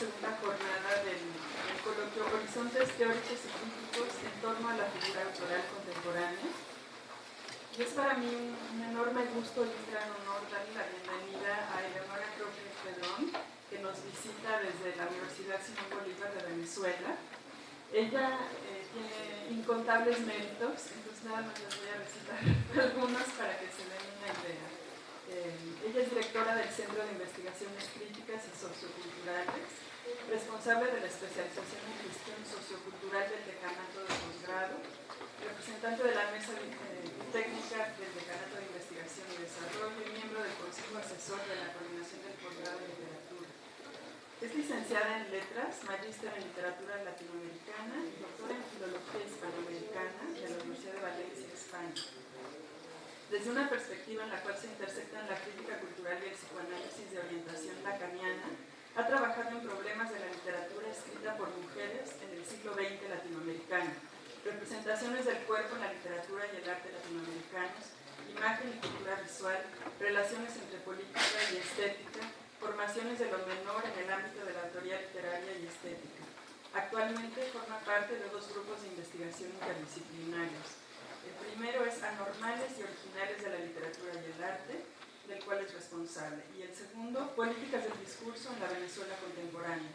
segunda jornada del coloquio Horizontes Teóricos y Críticos en torno a la figura autoral contemporánea. Y es para mí un enorme gusto y un gran honor darle la bienvenida a Eleonora Crocker-Pedrón, que nos visita desde la Universidad Simón Bolívar de Venezuela. Ella tiene incontables méritos, entonces nada más les voy a recitar algunos para que se den una idea. Ella es directora del Centro de Investigaciones Críticas y Socioculturales, responsable de la especialización en gestión sociocultural del decanato de posgrado, representante de la mesa técnica del decanato de investigación y desarrollo y miembro del consejo asesor de la coordinación del posgrado de literatura. Es licenciada en letras, magíster en literatura latinoamericana y doctora en filología hispanoamericana de la Universidad de Valencia, España. Desde una perspectiva en la cual se intersectan la crítica cultural y el psicoanálisis de orientación lacaniana, ha trabajado en problemas de la literatura escrita por mujeres en el siglo XX latinoamericano, representaciones del cuerpo en la literatura y el arte latinoamericanos, imagen y cultura visual, relaciones entre política y estética, formaciones de lo menor en el ámbito de la autoría literaria y estética. Actualmente forma parte de dos grupos de investigación interdisciplinarios. El primero es Anormales y Originales de la Literatura y el Arte, del cual es responsable. Y el segundo, Políticas del Discurso en la Venezuela Contemporánea.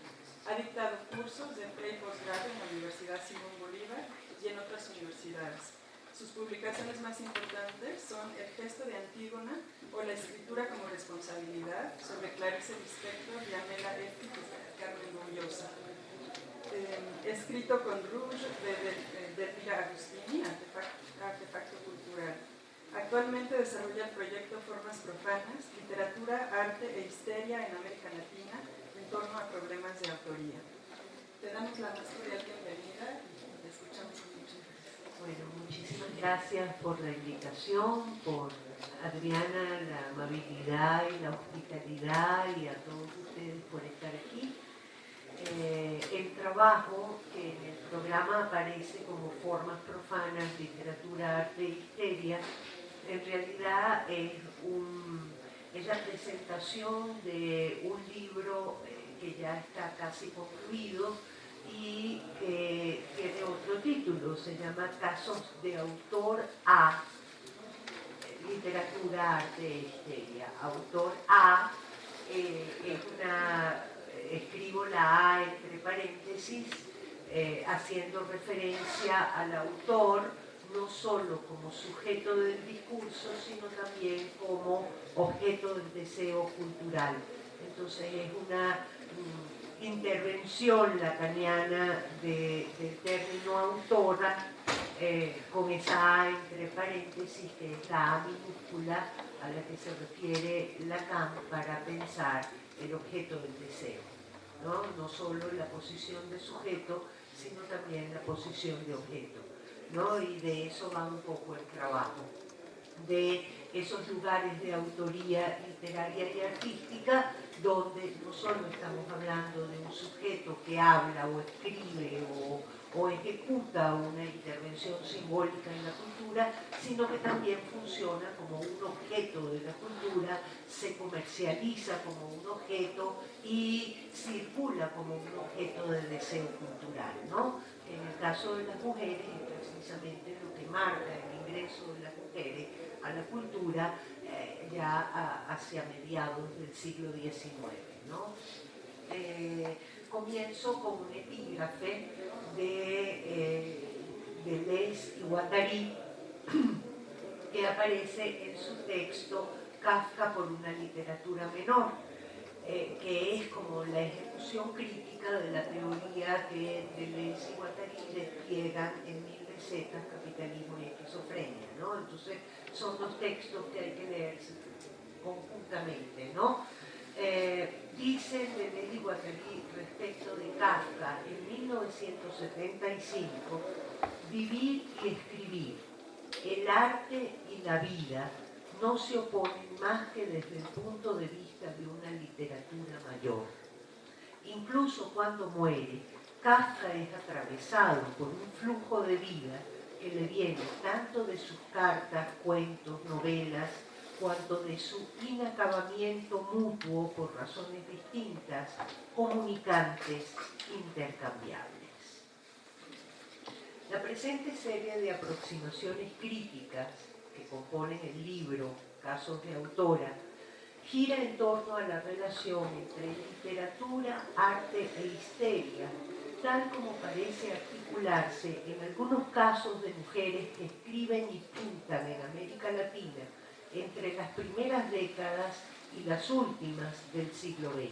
Ha dictado cursos de pre y posgrado en la Universidad Simón Bolívar y en otras universidades. Sus publicaciones más importantes son El gesto de Antígona o La escritura como responsabilidad, sobre Clarice Lispector y Amela Elfi y Carmen Gubiosa. Escrito con Rouge de Elvira Agustini, Artefacto Cultural. Actualmente desarrolla el proyecto Formas Profanas, Literatura, Arte e Histeria en América Latina en torno a problemas de autoría. Te damos la más cordial bienvenida y te escuchamos con mucho interés. Bueno, muchísimas gracias por la invitación, por Adriana, la amabilidad y la hospitalidad, y a todos ustedes por estar aquí. El trabajo que en el programa aparece como Formas Profanas, Literatura, Arte e Histeria, en realidad es la presentación de un libro que ya está casi concluido y que tiene otro título, se llama Casos de Autor A, Literatura, Arte e Histeria. Autor A es una... Escribo la A entre paréntesis, haciendo referencia al autor, no solo como sujeto del discurso, sino también como objeto del deseo cultural. Entonces es una intervención lacaniana del término autora, con esa A entre paréntesis, que es la A minúscula a la que se refiere Lacan para pensar el objeto del deseo, ¿no? No solo la posición de sujeto, sino también la posición de objeto, ¿no? Y de eso va un poco el trabajo, de esos lugares de autoría literaria y artística donde no solo estamos hablando de un sujeto que habla o escribe o ejecuta una intervención simbólica en la cultura, sino que también funciona como un objeto de la cultura, se comercializa como un objeto y circula como un objeto de deseo cultural, ¿no? En el caso de las mujeres es precisamente lo que marca el ingreso de las mujeres a la cultura ya hacia mediados del siglo XIX, ¿no? Comienzo con un epígrafe de Deleuze y Guattari, que aparece en su texto Kafka por una literatura menor, que es como la ejecución crítica de la teoría que Deleuze y Guattari despliegan en Mil recetas, Capitalismo y Esquizofrenia, ¿no? Entonces son dos textos que hay que leerse conjuntamente, ¿no? Dice Deleuze y Guattari respecto de Kafka en 1975: vivir y escribir, el arte y la vida no se oponen más que desde el punto de vista de una literatura mayor. Incluso cuando muere, Kafka es atravesado por un flujo de vida que le viene tanto de sus cartas, cuentos, novelas, cuanto de su inacabamiento mutuo por razones distintas, comunicantes, intercambiables. La presente serie de aproximaciones críticas que componen el libro Casos de autora gira en torno a la relación entre literatura, arte e histeria, tal como parece articularse en algunos casos de mujeres que escriben y pintan en América Latina entre las primeras décadas y las últimas del siglo XX.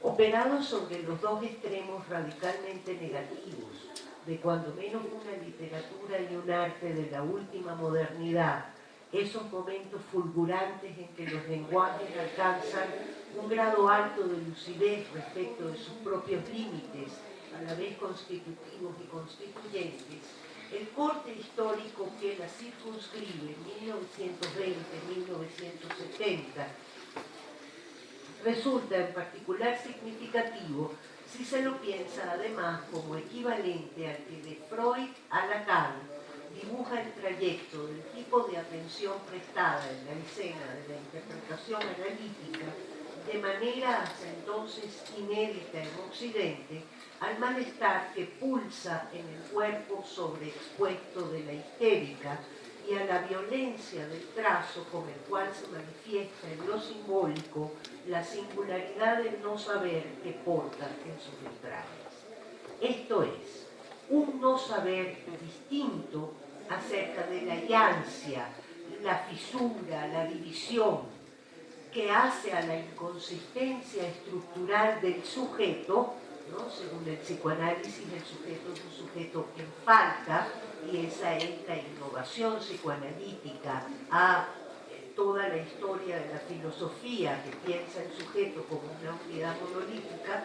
Operados sobre los dos extremos radicalmente negativos de cuando menos una literatura y un arte de la última modernidad, esos momentos fulgurantes en que los lenguajes alcanzan un grado alto de lucidez respecto de sus propios límites, a la vez constitutivos y constituyentes, el corte histórico que la circunscribe 1920-1970 resulta en particular significativo si se lo piensa además como equivalente al que de Freud a Lacan dibuja el trayecto del tipo de atención prestada en la escena de la interpretación analítica de manera hasta entonces inédita en Occidente al malestar que pulsa en el cuerpo sobreexpuesto de la histérica y a la violencia del trazo con el cual se manifiesta en lo simbólico la singularidad del no saber que porta en sus entrañas. Esto es, un no saber distinto acerca de la yancia, la fisura, la división, que hace a la inconsistencia estructural del sujeto, ¿no? Según el psicoanálisis, el sujeto es un sujeto en falta, y esa es la innovación psicoanalítica a toda la historia de la filosofía que piensa el sujeto como una unidad monolítica,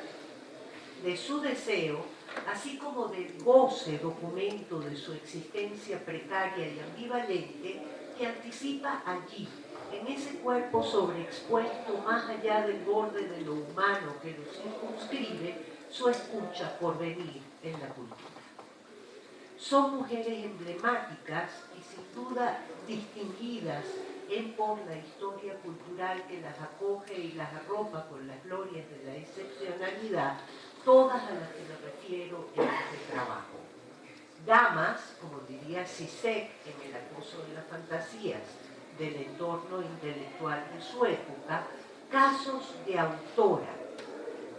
de su deseo, así como del goce documento de su existencia precaria y ambivalente, que anticipa allí, en ese cuerpo sobreexpuesto más allá del borde de lo humano que lo circunscribe, su escucha por venir en la cultura. Son mujeres emblemáticas y sin duda distinguidas en por la historia cultural que las acoge y las arropa con las glorias de la excepcionalidad, todas a las que me refiero en este trabajo. Damas, como diría Zizek en El acoso de las fantasías, del entorno intelectual de su época, casos de autora,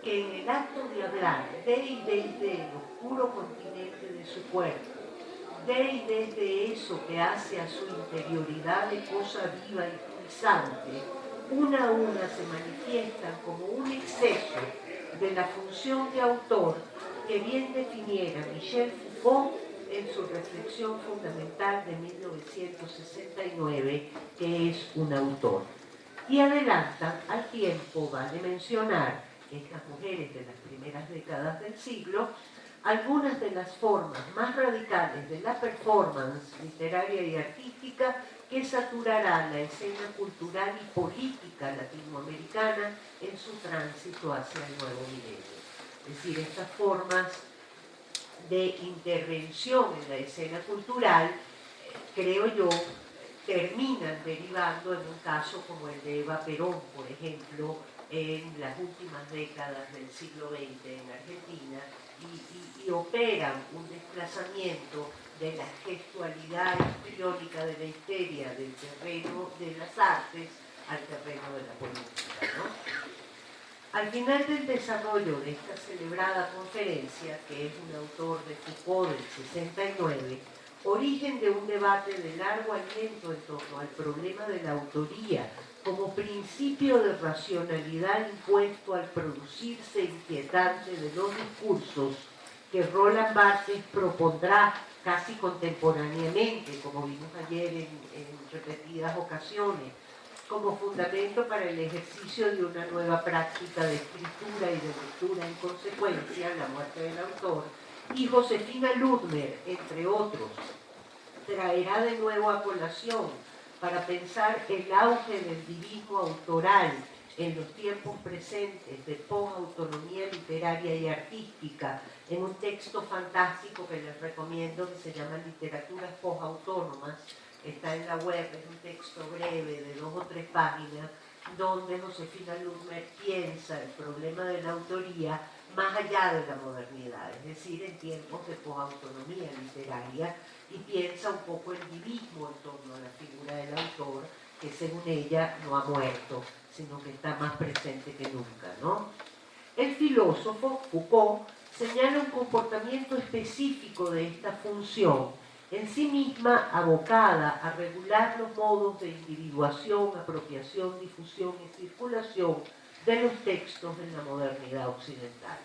que en el acto de hablar de y desde el oscuro continente de su cuerpo, de y desde eso que hace a su interioridad de cosa viva y pulsante, una a una se manifiestan como un exceso de la función de autor que bien definiera Michel Foucault en su reflexión fundamental de 1969, que es un autor. Y adelantan al tiempo, vale mencionar, estas mujeres de las primeras décadas del siglo, algunas de las formas más radicales de la performance literaria y artística que saturará la escena cultural y política latinoamericana en su tránsito hacia el nuevo milenio. Es decir, estas formas de intervención en la escena cultural, creo yo, terminan derivando en un caso como el de Eva Perón, por ejemplo, en las últimas décadas del siglo XX en Argentina, y operan un desplazamiento de la gestualidad histriónica de la histeria del terreno de las artes al terreno de la política, ¿no? Al final del desarrollo de esta celebrada conferencia, que es un autor de Foucault del 69, origen de un debate de largo aliento en torno al problema de la autoría como principio de racionalidad impuesto al producirse inquietante de los discursos que Roland Barthes propondrá casi contemporáneamente, como vimos ayer en repetidas ocasiones, como fundamento para el ejercicio de una nueva práctica de escritura y de lectura en consecuencia, la muerte del autor, y Josefina Ludmer, entre otros, traerá de nuevo a colación para pensar el auge del divismo autoral en los tiempos presentes de posautonomía literaria y artística, en un texto fantástico que les recomiendo que se llama Literaturas Posautónomas, está en la web, es un texto breve de 2 o 3 páginas, donde Josefina Luhmer piensa el problema de la autoría más allá de la modernidad, es decir, en tiempos de posautonomía literaria, y piensa un poco el divismo en torno a la figura del autor, que según ella no ha muerto, sino que está más presente que nunca, ¿no? El filósofo Foucault señala un comportamiento específico de esta función, en sí misma abocada a regular los modos de individuación, apropiación, difusión y circulación de los textos en la modernidad occidental.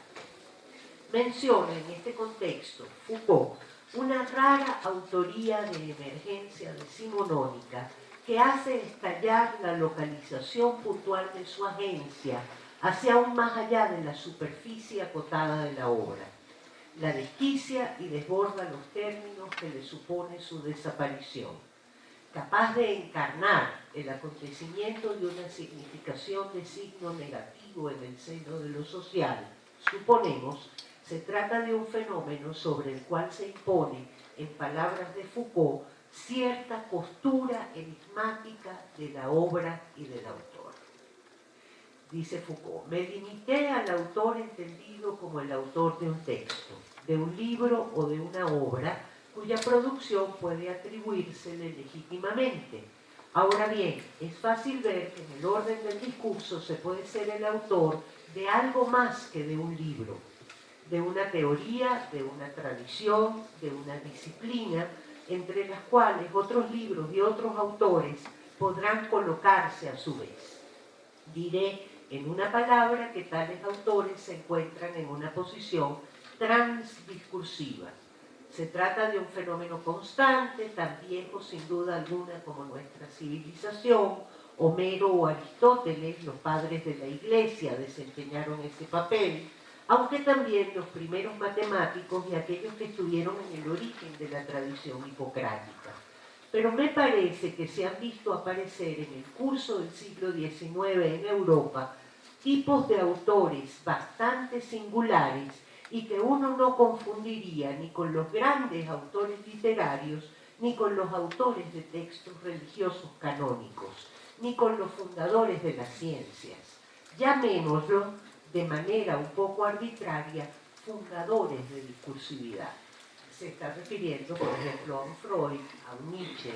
Menciona en este contexto Foucault una rara autoría de emergencia decimonónica que hace estallar la localización puntual de su agencia hacia aún más allá de la superficie acotada de la obra. La desquicia y desborda los términos que le supone su desaparición. Capaz de encarnar el acontecimiento de una significación de signo negativo en el seno de lo social, suponemos, se trata de un fenómeno sobre el cual se impone, en palabras de Foucault, cierta costura enigmática de la obra y del autor. Dice Foucault, me limité al autor entendido como el autor de un texto, de un libro o de una obra cuya producción puede atribuírsele legítimamente. Ahora bien, es fácil ver que en el orden del discurso se puede ser el autor de algo más que de un libro, de una teoría, de una tradición, de una disciplina, entre las cuales otros libros y otros autores podrán colocarse a su vez. Diré en una palabra que tales autores se encuentran en una posición transdiscursiva. Se trata de un fenómeno constante, tan viejo sin duda alguna como nuestra civilización. Homero o Aristóteles, los padres de la Iglesia, desempeñaron ese papel, aunque también los primeros matemáticos y aquellos que estuvieron en el origen de la tradición hipocrática. Pero me parece que se han visto aparecer en el curso del siglo XIX en Europa tipos de autores bastante singulares y que uno no confundiría ni con los grandes autores literarios, ni con los autores de textos religiosos canónicos, ni con los fundadores de las ciencias. Llamémoslo, de manera un poco arbitraria, fundadores de discursividad. Se está refiriendo, por ejemplo, a un Freud, a un Nietzsche,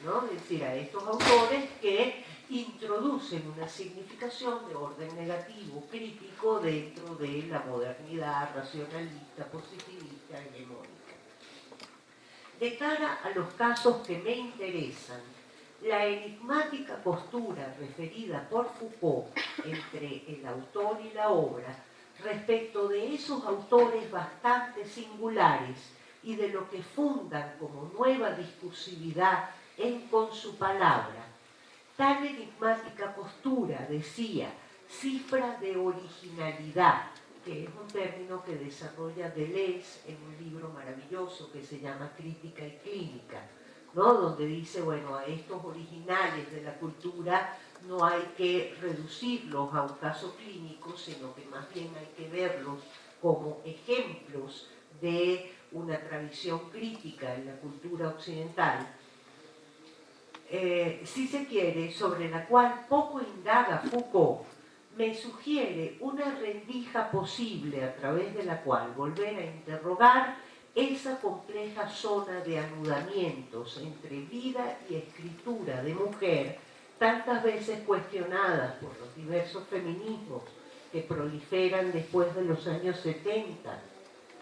¿no? Es decir, a estos autores que introducen una significación de orden negativo, crítico, dentro de la modernidad racionalista, positivista, hegemónica. De cara a los casos que me interesan, la enigmática postura referida por Foucault entre el autor y la obra respecto de esos autores bastante singulares y de lo que fundan como nueva discursividad con su palabra. Tal enigmática postura, decía, cifra de originalidad, que es un término que desarrolla Deleuze en un libro maravilloso que se llama Crítica y Clínica, ¿no? Donde dice, bueno, a estos originales de la cultura no hay que reducirlos a un caso clínico, sino que más bien hay que verlos como ejemplos de una tradición crítica en la cultura occidental, si se quiere, sobre la cual poco indaga Foucault, me sugiere una rendija posible a través de la cual volver a interrogar esa compleja zona de anudamientos entre vida y escritura de mujer, tantas veces cuestionadas por los diversos feminismos que proliferan después de los años 70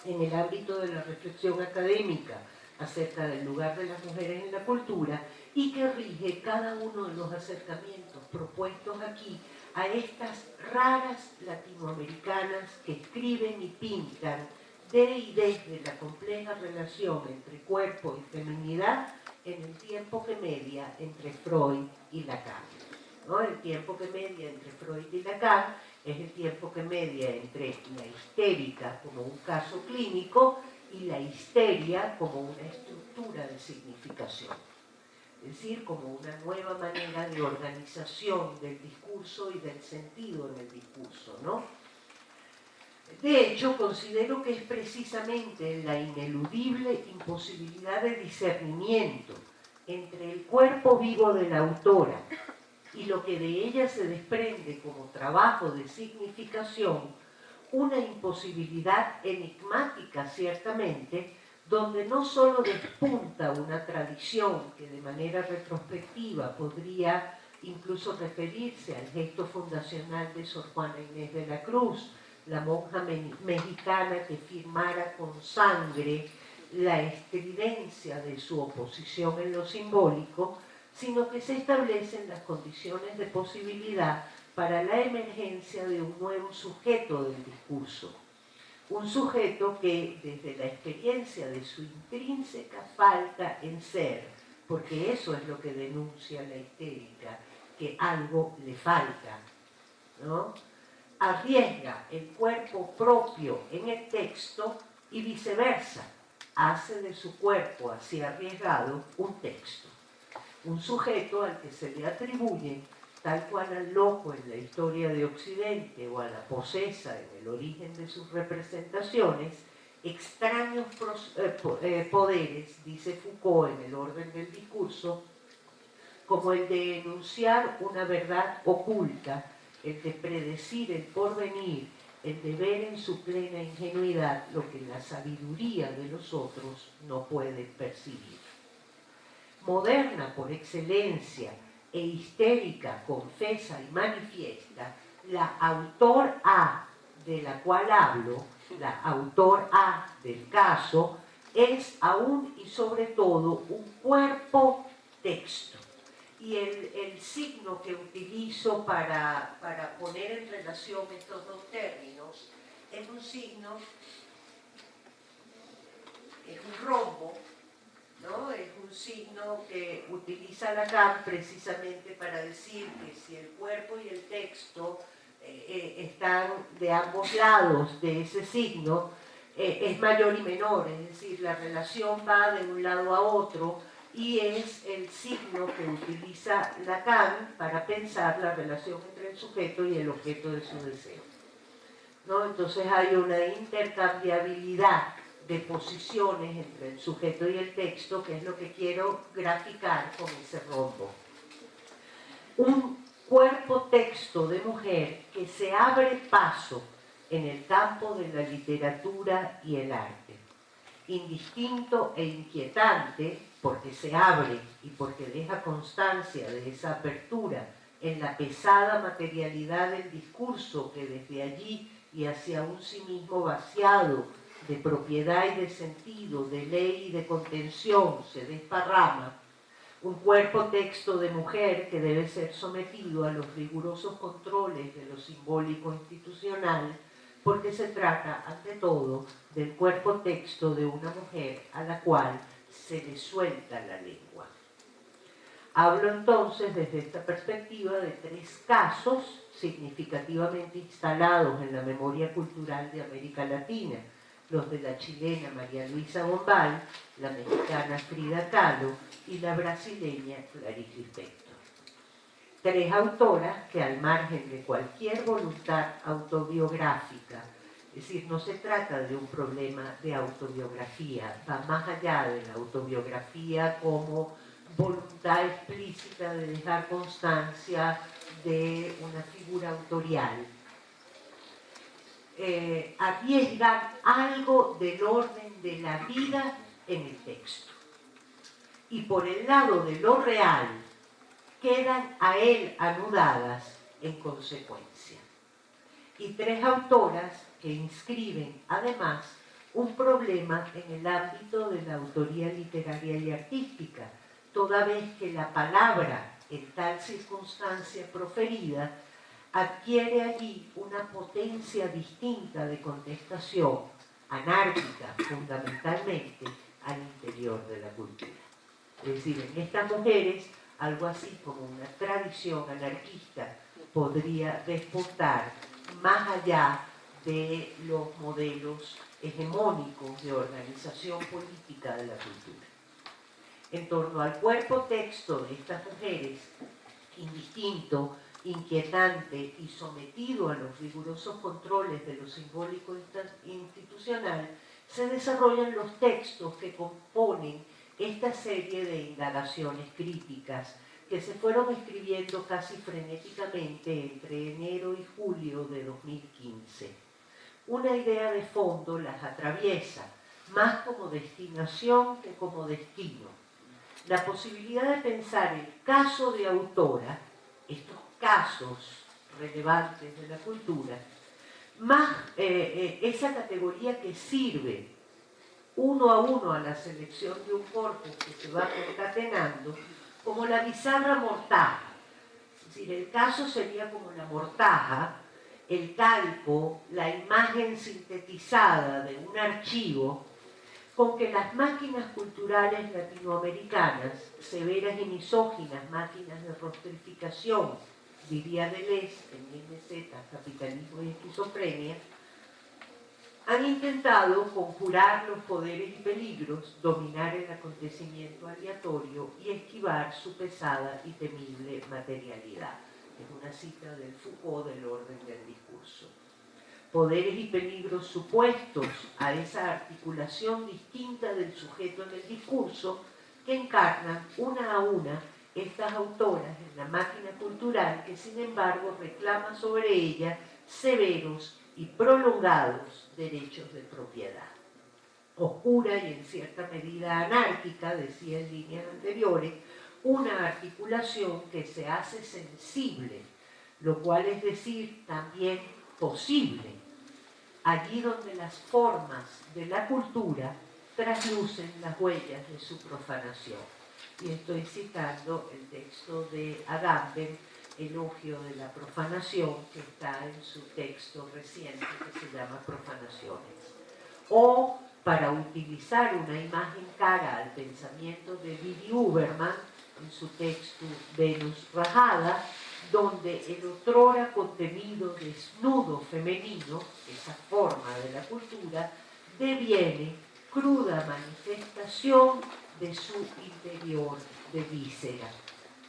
en el ámbito de la reflexión académica acerca del lugar de las mujeres en la cultura, y que rige cada uno de los acercamientos propuestos aquí a estas raras latinoamericanas que escriben y pintan de y desde la compleja relación entre cuerpo y feminidad en el tiempo que media entre Freud y Lacan, ¿no? El tiempo que media entre Freud y Lacan es el tiempo que media entre la histérica como un caso clínico y la histeria como una estructura de significación. Es decir, como una nueva manera de organización del discurso y del sentido en el discurso, ¿no? De hecho, considero que es precisamente la ineludible imposibilidad de discernimiento entre el cuerpo vivo de la autora y lo que de ella se desprende como trabajo de significación, una imposibilidad enigmática ciertamente, donde no solo despunta una tradición que de manera retrospectiva podría incluso referirse al gesto fundacional de Sor Juana Inés de la Cruz, la monja mexicana que firmara con sangre la estridencia de su oposición en lo simbólico, sino que se establecen las condiciones de posibilidad para la emergencia de un nuevo sujeto del discurso. Un sujeto que, desde la experiencia de su intrínseca falta en ser, porque eso es lo que denuncia la histérica, que algo le falta, ¿no?, arriesga el cuerpo propio en el texto y viceversa, hace de su cuerpo así arriesgado un texto. Un sujeto al que se le atribuye, tal cual al loco en la historia de Occidente o a la posesa en el origen de sus representaciones, extraños poderes, dice Foucault en El orden del discurso, como el de enunciar una verdad oculta, el de predecir el porvenir, el de ver en su plena ingenuidad lo que la sabiduría de los otros no puede percibir. Moderna por excelencia e histérica, confesa y manifiesta, la autor A de la cual hablo, la autor A del caso, es aún y sobre todo un cuerpo texto. Y el signo que utilizo para poner en relación estos dos términos es un signo, es un rombo, ¿no? Es un signo que utiliza Lacan precisamente para decir que si el cuerpo y el texto están de ambos lados de ese signo, es mayor y menor, es decir, la relación va de un lado a otro, y es el signo que utiliza Lacan para pensar la relación entre el sujeto y el objeto de su deseo, ¿no? Entonces hay una intercambiabilidad de posiciones entre el sujeto y el texto, que es lo que quiero graficar con ese rombo. Un cuerpo texto de mujer que se abre paso en el campo de la literatura y el arte, indistinto e inquietante, porque se abre y porque deja constancia de esa apertura en la pesada materialidad del discurso que desde allí y hacia un sí mismo vaciado de propiedad y de sentido, de ley y de contención se desparrama. Un cuerpo texto de mujer que debe ser sometido a los rigurosos controles de lo simbólico institucional, porque se trata, ante todo, del cuerpo texto de una mujer a la cual se le suelta la lengua. Hablo entonces desde esta perspectiva de tres casos significativamente instalados en la memoria cultural de América Latina, los de la chilena María Luisa Bombal, la mexicana Frida Kahlo y la brasileña Clarice Lispector. Tres autoras que, al margen de cualquier voluntad autobiográfica, es decir, no se trata de un problema de autobiografía, va más allá de la autobiografía como voluntad explícita de dejar constancia de una figura autorial. Arriesgan algo del orden de la vida en el texto. Y por el lado de lo real, quedan a él anudadas en consecuencia. Y tres autoras que inscriben, además, un problema en el ámbito de la autoría literaria y artística, toda vez que la palabra, en tal circunstancia proferida, adquiere allí una potencia distinta de contestación, anárquica fundamentalmente, al interior de la cultura. Es decir, en estas mujeres, algo así como una tradición anarquista podría despuntar más allá de los modelos hegemónicos de organización política de la cultura. En torno al cuerpo texto de estas mujeres, indistinto, inquietante y sometido a los rigurosos controles de lo simbólico institucional, se desarrollan los textos que componen, esta serie de indagaciones críticas que se fueron escribiendo casi frenéticamente entre enero y julio de 2015. Una idea de fondo las atraviesa, más como destinación que como destino. La posibilidad de pensar el caso de autora, estos casos relevantes de la cultura, más esa categoría que sirve uno a uno a la selección de un corpus que se va concatenando, como la bizarra mortaja. Es decir, el caso sería como la mortaja, el calco, la imagen sintetizada de un archivo con que las máquinas culturales latinoamericanas, severas y misóginas máquinas de rostrificación, diría Deleuze en MZ, Capitalismo y Esquizofrenia, han intentado conjurar los poderes y peligros, dominar el acontecimiento aleatorio y esquivar su pesada y temible materialidad. Es una cita del Foucault del orden del discurso. Poderes y peligros supuestos a esa articulación distinta del sujeto en el discurso que encarnan una a una estas autoras en la máquina cultural que sin embargo reclama sobre ella severos y prolongados derechos de propiedad. Oscura y en cierta medida anárquica, decía en líneas anteriores, una articulación que se hace sensible, lo cual es decir también posible, allí donde las formas de la cultura traslucen las huellas de su profanación. Y estoy citando el texto de Agamben, Elogio de la profanación, que está en su texto reciente que se llama Profanaciones. O, para utilizar una imagen cara al pensamiento de Billy Huberman, en su texto Venus Rajada, donde el otrora contenido desnudo femenino, esa forma de la cultura, deviene cruda manifestación de su interior de víscera.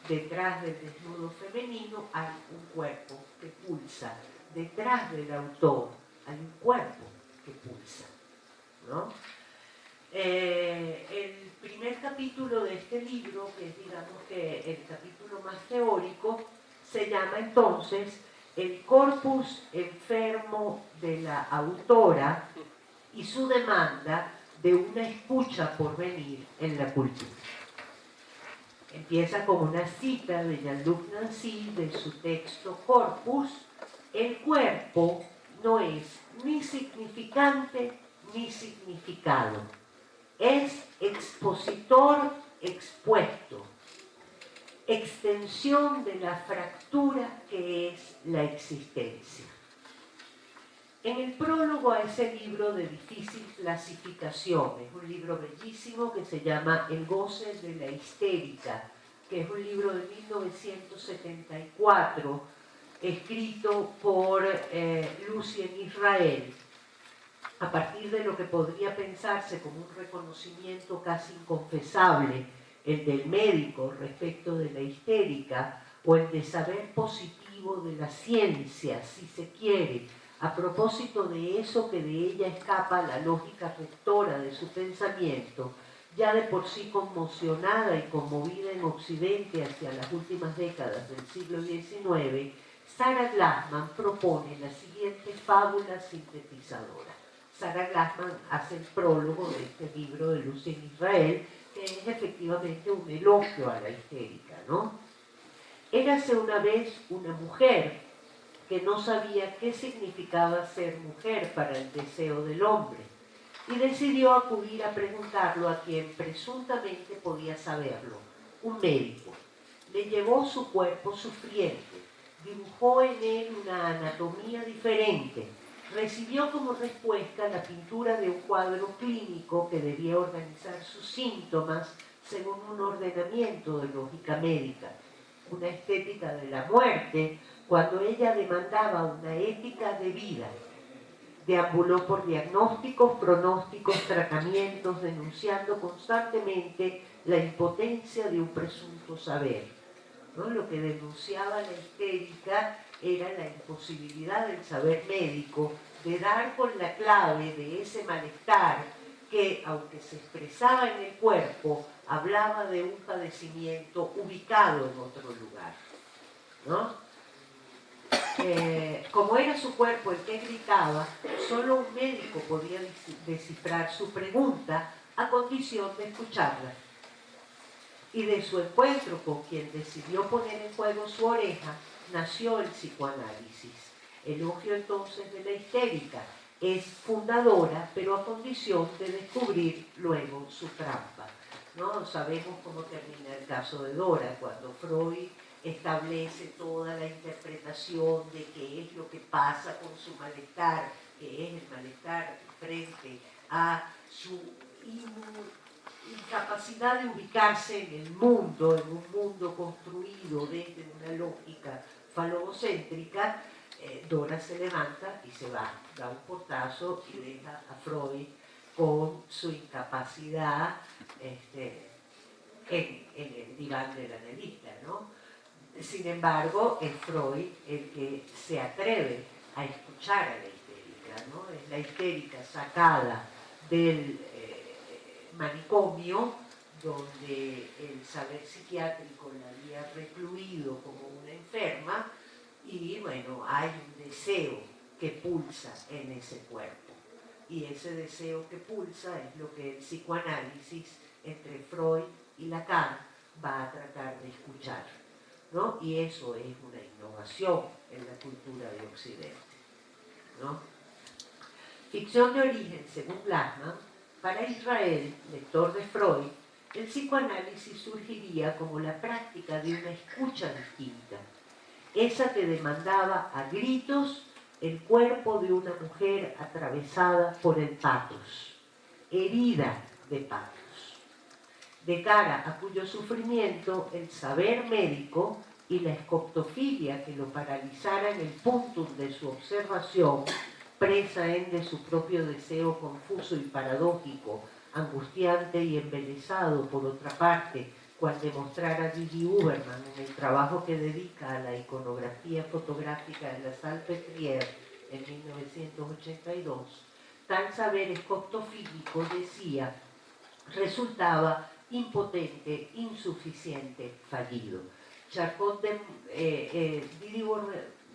Detrás del desnudo femenino hay un cuerpo que pulsa. Detrás del autor hay un cuerpo que pulsa, ¿no? El primer capítulo de este libro, que es digamos que el capítulo más teórico, se llama entonces El corpus enfermo de la autora y su demanda de una escucha por venir en la cultura. Empieza con una cita de Jean-Luc Nancy de su texto Corpus. El cuerpo no es ni significante ni significado. Es expositor expuesto, extensión de la fractura que es la existencia. En el prólogo a ese libro de difícil clasificación, es un libro bellísimo que se llama El goce de la histérica, que es un libro de 1974, escrito por Lucien Israel, a partir de lo que podría pensarse como un reconocimiento casi inconfesable, el del médico respecto de la histérica, o el de saber positivo de la ciencia, si se quiere, a propósito de eso que de ella escapa la lógica rectora de su pensamiento, ya de por sí conmocionada y conmovida en Occidente hacia las últimas décadas del siglo XIX, Sarah Glassman propone la siguiente fábula sintetizadora. Sarah Glassman hace el prólogo de este libro de Lucien Israel, que es efectivamente un elogio a la histérica, ¿no? Érase una vez una mujer que no sabía qué significaba ser mujer para el deseo del hombre y decidió acudir a preguntarlo a quien presuntamente podía saberlo, un médico. Le llevó su cuerpo sufriente, dibujó en él una anatomía diferente, recibió como respuesta la pintura de un cuadro clínico que debía organizar sus síntomas según un ordenamiento de lógica médica, una estética de la muerte, cuando ella demandaba una ética de vida. Deambuló por diagnósticos, pronósticos, tratamientos, denunciando constantemente la impotencia de un presunto saber, ¿no? Lo que denunciaba la histérica era la imposibilidad del saber médico de dar con la clave de ese malestar que, aunque se expresaba en el cuerpo, hablaba de un padecimiento ubicado en otro lugar, ¿no? Como era su cuerpo el que gritaba, solo un médico podía descifrar su pregunta a condición de escucharla. Y de su encuentro con quien decidió poner en juego su oreja, nació el psicoanálisis. Elogio entonces de la histérica. Es fundadora, pero a condición de descubrir luego su trampa, ¿no? Sabemos cómo termina el caso de Dora, cuando Freud establece toda la interpretación de qué es lo que pasa con su malestar, que es el malestar frente a su incapacidad de ubicarse en el mundo, en un mundo construido desde una lógica falocéntrica. Dora se levanta y se va, da un portazo y deja a Freud con su incapacidad en el diván del analista, ¿no? Sin embargo, es Freud el que se atreve a escuchar a la histérica, ¿no? Es la histérica sacada del manicomio, donde el saber psiquiátrico la había recluido como una enferma, y bueno, hay un deseo que pulsa en ese cuerpo. Y ese deseo que pulsa es lo que el psicoanálisis entre Freud y Lacan va a tratar de escuchar, ¿no? Y eso es una innovación en la cultura de Occidente, ¿no? Ficción de origen, según Glassman, para Israel, lector de Freud, el psicoanálisis surgiría como la práctica de una escucha distinta, esa que demandaba a gritos el cuerpo de una mujer atravesada por el patos, herida de patos, de cara a cuyo sufrimiento el saber médico y la escoptofilia que lo paralizara en el punto de su observación, presa de su propio deseo confuso y paradójico, angustiante y embelesado por otra parte, cual demostrara Gigi Uberman en el trabajo que dedica a la iconografía fotográfica de la Salpêtrière en 1982, tal saber escoptofílico, decía, resultaba impotente, insuficiente, fallido. Gigi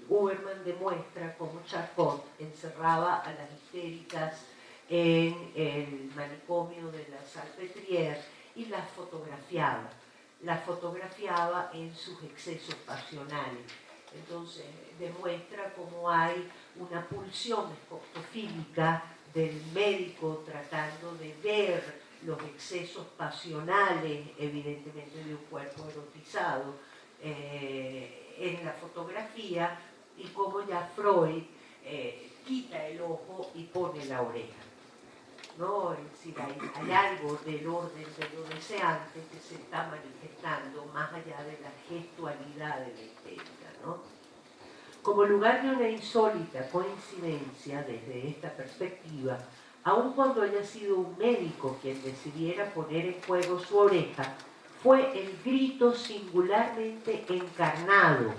Uberman demuestra cómo Charcot encerraba a las histéricas en el manicomio de la Salpêtrière y las fotografiaba en sus excesos pasionales. Entonces demuestra cómo hay una pulsión escoptofílica del médico tratando de ver los excesos pasionales, evidentemente de un cuerpo erotizado, en la fotografía, y cómo ya Freud quita el ojo y pone la oreja, ¿no? Es decir, hay algo del orden de lo deseante que se está manifestando más allá de la gestualidad de la histérica, ¿no? Como lugar de una insólita coincidencia desde esta perspectiva, aun cuando haya sido un médico quien decidiera poner en juego su oreja, fue el grito singularmente encarnado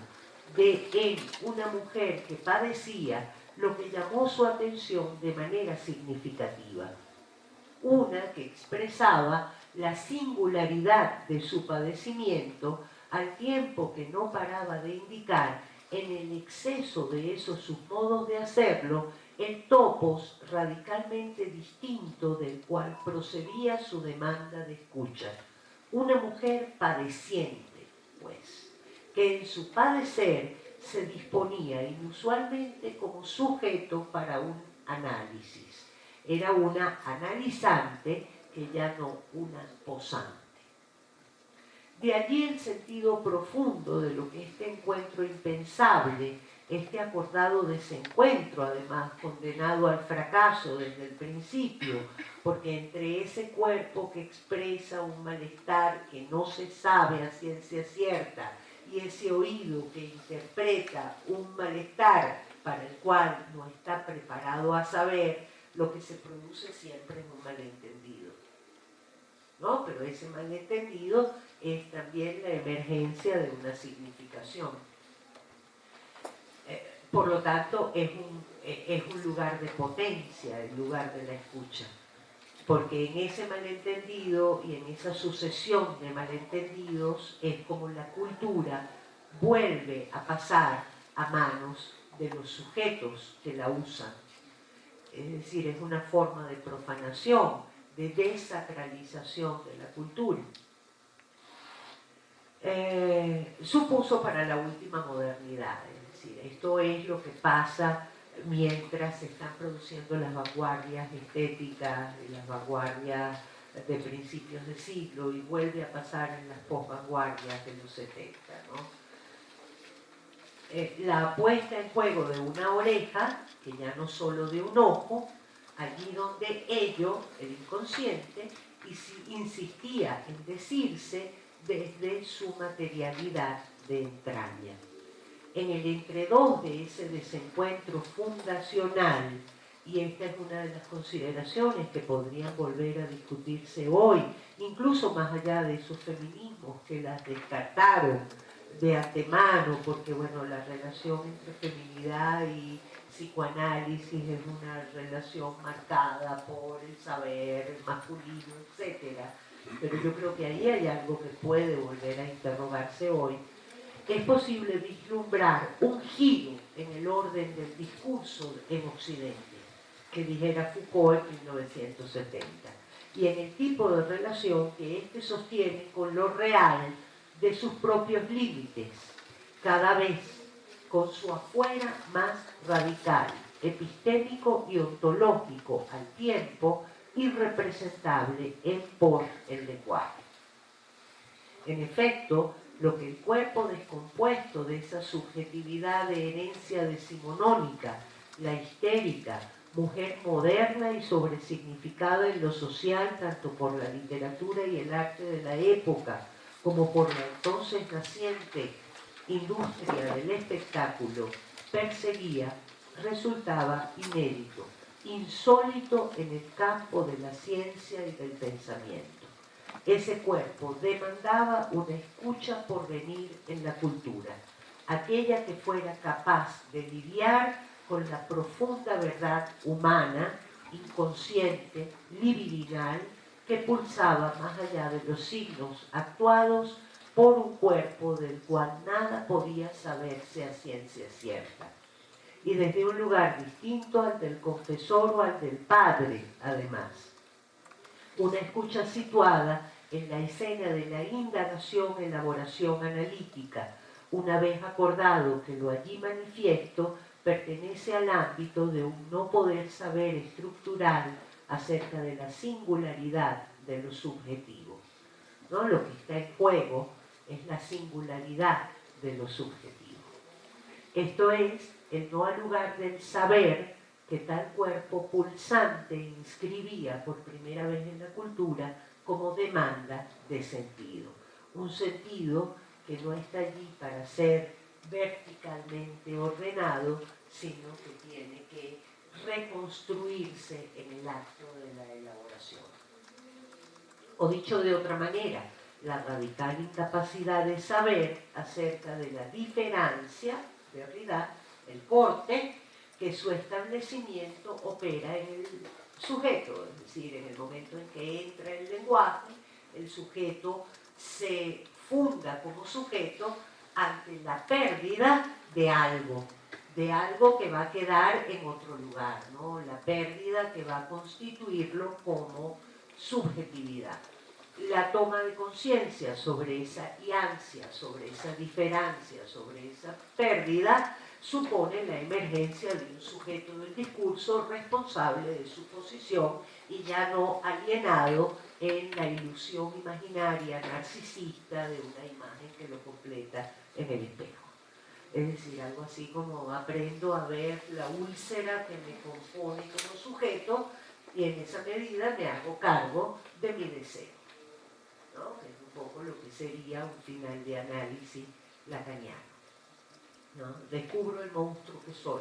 de él, una mujer que padecía, lo que llamó su atención de manera significativa. Una que expresaba la singularidad de su padecimiento al tiempo que no paraba de indicar en el exceso de esos sus modos de hacerlo el topos radicalmente distinto del cual procedía su demanda de escucha. Una mujer padeciente, pues, que en su padecer se disponía inusualmente como sujeto para un análisis. Era una analizante que ya no una posante. De allí el sentido profundo de lo que este encuentro impensable, este acordado desencuentro, además condenado al fracaso desde el principio, porque entre ese cuerpo que expresa un malestar que no se sabe a ciencia cierta y ese oído que interpreta un malestar para el cual no está preparado a saber, lo que se produce siempre es un malentendido, ¿no? Pero ese malentendido es también la emergencia de una significación. Por lo tanto, es un lugar de potencia, el lugar de la escucha. porque en ese malentendido y en esa sucesión de malentendidos es como la cultura vuelve a pasar a manos de los sujetos que la usan. Es decir, es una forma de profanación, de desacralización de la cultura. Supuso para la última modernidad, es decir, esto es lo que pasa mientras se están produciendo las vanguardias estéticas y las vanguardias de principios de siglo, y vuelve a pasar en las posvanguardias de los 70, ¿no? La puesta en juego de una oreja, que ya no solo de un ojo, allí donde ello, el inconsciente, insistía en decirse desde su materialidad de entraña. En el entredos de ese desencuentro fundacional, y esta es una de las consideraciones que podrían volver a discutirse hoy, incluso más allá de esos feminismos que las descartaron de antemano, porque bueno, la relación entre feminidad y psicoanálisis es una relación marcada por el saber, el masculino, etc. Pero yo creo que ahí hay algo que puede volver a interrogarse hoy. Es posible vislumbrar un giro en el orden del discurso en Occidente, que dijera Foucault en 1970, y en el tipo de relación que éste sostiene con lo real de sus propios límites, cada vez con su afuera más radical, epistémico y ontológico al tiempo, irrepresentable en por el lenguaje. En efecto, lo que el cuerpo descompuesto de esa subjetividad de herencia decimonónica, la histérica, mujer moderna y sobresignificada en lo social tanto por la literatura y el arte de la época, como por la entonces naciente industria del espectáculo, perseguía, resultaba inédito, insólito en el campo de la ciencia y del pensamiento. Ese cuerpo demandaba una escucha por venir en la cultura, aquella que fuera capaz de lidiar con la profunda verdad humana, inconsciente, libidinal, que pulsaba más allá de los signos actuados por un cuerpo del cual nada podía saberse a ciencia cierta. Y desde un lugar distinto al del confesor o al del padre, además. Una escucha situada en la escena de la indagación, elaboración analítica, una vez acordado que lo allí manifiesto pertenece al ámbito de un no poder saber estructural acerca de la singularidad de lo subjetivo, ¿no? Lo que está en juego es la singularidad de lo subjetivo. Esto es el no al lugar del saber que tal cuerpo pulsante inscribía por primera vez en la cultura como demanda de sentido. Un sentido que no está allí para ser verticalmente ordenado, sino que tiene que reconstruirse en el acto de la elaboración. O dicho de otra manera, la radical incapacidad de saber acerca de la diferencia, Derrida, el corte, que su establecimiento opera en el sujeto, es decir, en el momento en que entra el lenguaje, el sujeto se funda como sujeto ante la pérdida de algo que va a quedar en otro lugar, ¿no? La pérdida que va a constituirlo como subjetividad. La toma de conciencia sobre esa ansia, sobre esa diferencia, sobre esa pérdida, supone la emergencia de un sujeto del discurso responsable de su posición y ya no alienado en la ilusión imaginaria narcisista de una imagen que lo completa en el espejo. Es decir, algo así como aprendo a ver la úlcera que me compone como sujeto y en esa medida me hago cargo de mi deseo, ¿no? Es un poco lo que sería un final de análisis lacaniano, ¿no? Descubro el monstruo que soy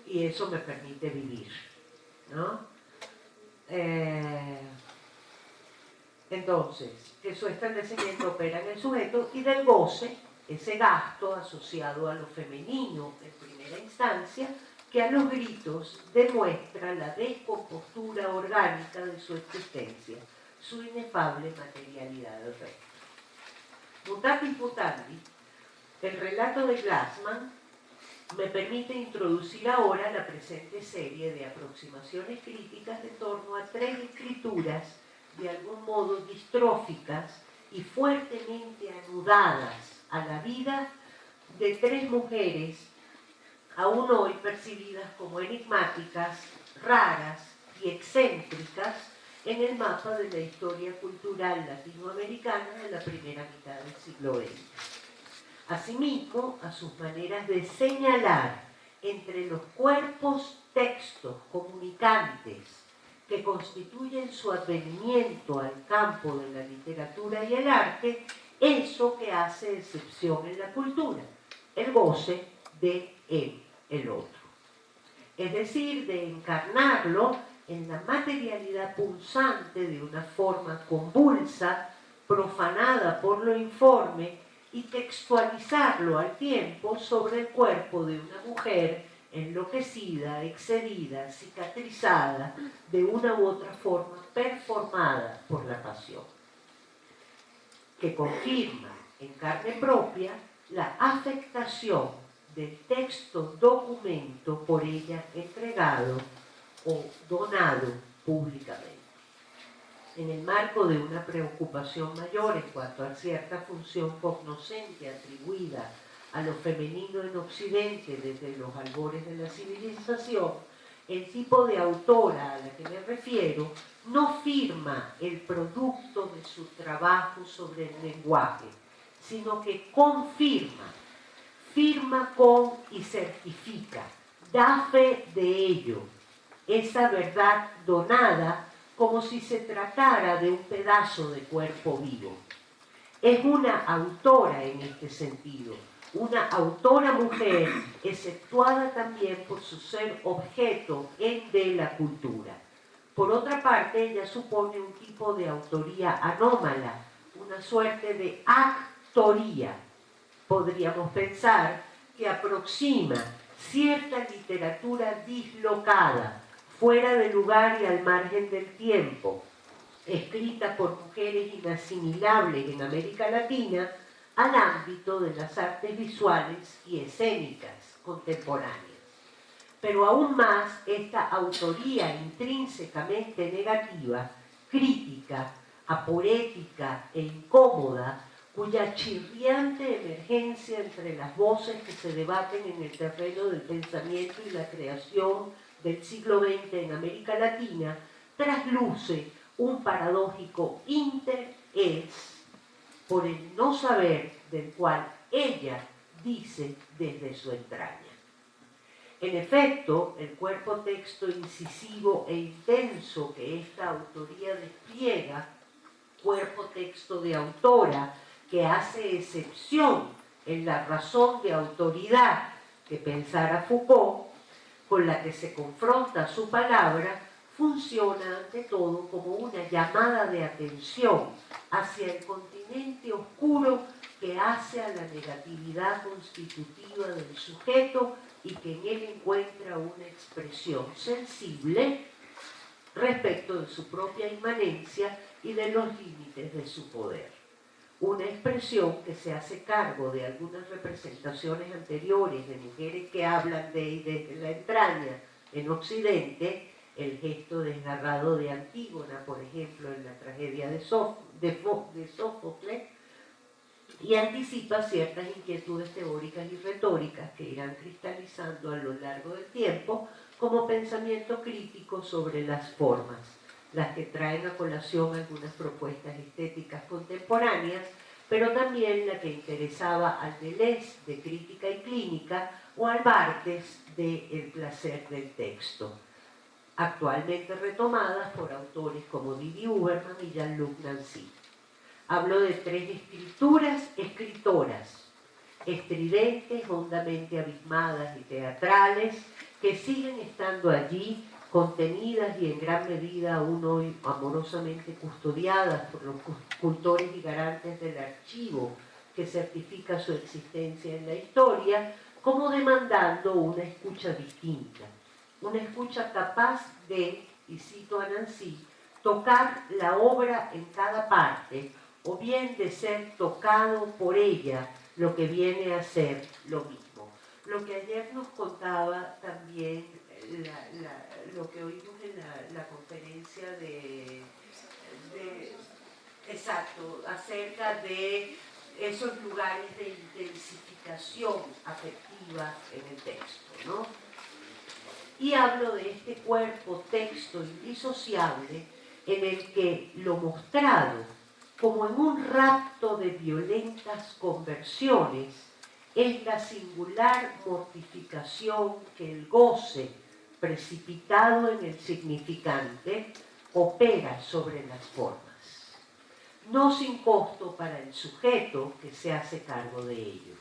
y eso me permite vivir, ¿no? Entonces, que su establecimiento opera en el sujeto y del goce, ese gasto asociado a lo femenino en primera instancia, que a los gritos demuestra la descompostura orgánica de su existencia, su inefable materialidad del resto. Mutatis mutandis, el relato de Glassman me permite introducir ahora la presente serie de aproximaciones críticas en torno a tres escrituras de algún modo distróficas y fuertemente anudadas a la vida de tres mujeres aún hoy percibidas como enigmáticas, raras y excéntricas en el mapa de la historia cultural latinoamericana de la primera mitad del siglo XX. Asimismo, a sus maneras de señalar entre los cuerpos textos comunicantes que constituyen su advenimiento al campo de la literatura y el arte, eso que hace excepción en la cultura, el goce de el otro. Es decir, de encarnarlo en la materialidad punzante de una forma convulsa, profanada por lo informe, y textualizarlo al tiempo sobre el cuerpo de una mujer enloquecida, excedida, cicatrizada, de una u otra forma performada por la pasión, que confirma en carne propia la afectación del texto documento por ella entregado o donado públicamente. En el marco de una preocupación mayor en cuanto a cierta función cognoscente atribuida a lo femenino en Occidente desde los albores de la civilización, el tipo de autora a la que me refiero no firma el producto de su trabajo sobre el lenguaje, sino que confirma, firma con y certifica, da fe de ello, esa verdad donada como si se tratara de un pedazo de cuerpo vivo. Es una autora en este sentido, una autora mujer, exceptuada también por su ser objeto de la cultura. Por otra parte, ella supone un tipo de autoría anómala, una suerte de actoría. Podríamos pensar que aproxima cierta literatura dislocada, fuera de lugar y al margen del tiempo, escrita por mujeres inasimilables en América Latina, al ámbito de las artes visuales y escénicas contemporáneas. Pero aún más, esta autoría intrínsecamente negativa, crítica, aporética e incómoda, cuya chirriante emergencia entre las voces que se debaten en el terreno del pensamiento y la creación del siglo XX en América Latina, trasluce un paradójico interés por el no saber del cual ella dice desde su entraña. En efecto, el cuerpo texto incisivo e intenso que esta autoría despliega, cuerpo texto de autora que hace excepción en la razón de autoridad que pensara Foucault, con la que se confronta su palabra, funciona ante todo como una llamada de atención hacia el continente oscuro que hace a la negatividad constitutiva del sujeto y que en él encuentra una expresión sensible respecto de su propia inmanencia y de los límites de su poder. Una expresión que se hace cargo de algunas representaciones anteriores de mujeres que hablan desde la entraña en Occidente, el gesto desgarrado de Antígona, por ejemplo, en la tragedia de Sófocles, y anticipa ciertas inquietudes teóricas y retóricas que irán cristalizando a lo largo del tiempo como pensamiento crítico sobre las formas, las que traen a colación algunas propuestas estéticas contemporáneas, pero también la que interesaba al Deleuze de Crítica y Clínica o al Barthes de El placer del texto, actualmente retomadas por autores como Didi Huberman y Jean-Luc Nancy. Hablo de tres escritoras, estridentes, hondamente abismadas y teatrales, que siguen estando allí, contenidas y en gran medida aún hoy amorosamente custodiadas por los cultores y garantes del archivo que certifica su existencia en la historia, como demandando una escucha distinta, una escucha capaz de, y cito a Nancy, tocar la obra en cada parte, o bien de ser tocado por ella, lo que viene a ser lo mismo. Lo que ayer nos contaba también, lo que oímos en la conferencia exacto, acerca de esos lugares de intensificación afectiva en el texto, ¿no? Y hablo de este cuerpo texto indisociable en el que lo mostrado, como en un rapto de violentas conversiones, es la singular mortificación que el goce, precipitado en el significante, opera sobre las formas, no sin costo para el sujeto que se hace cargo de ello.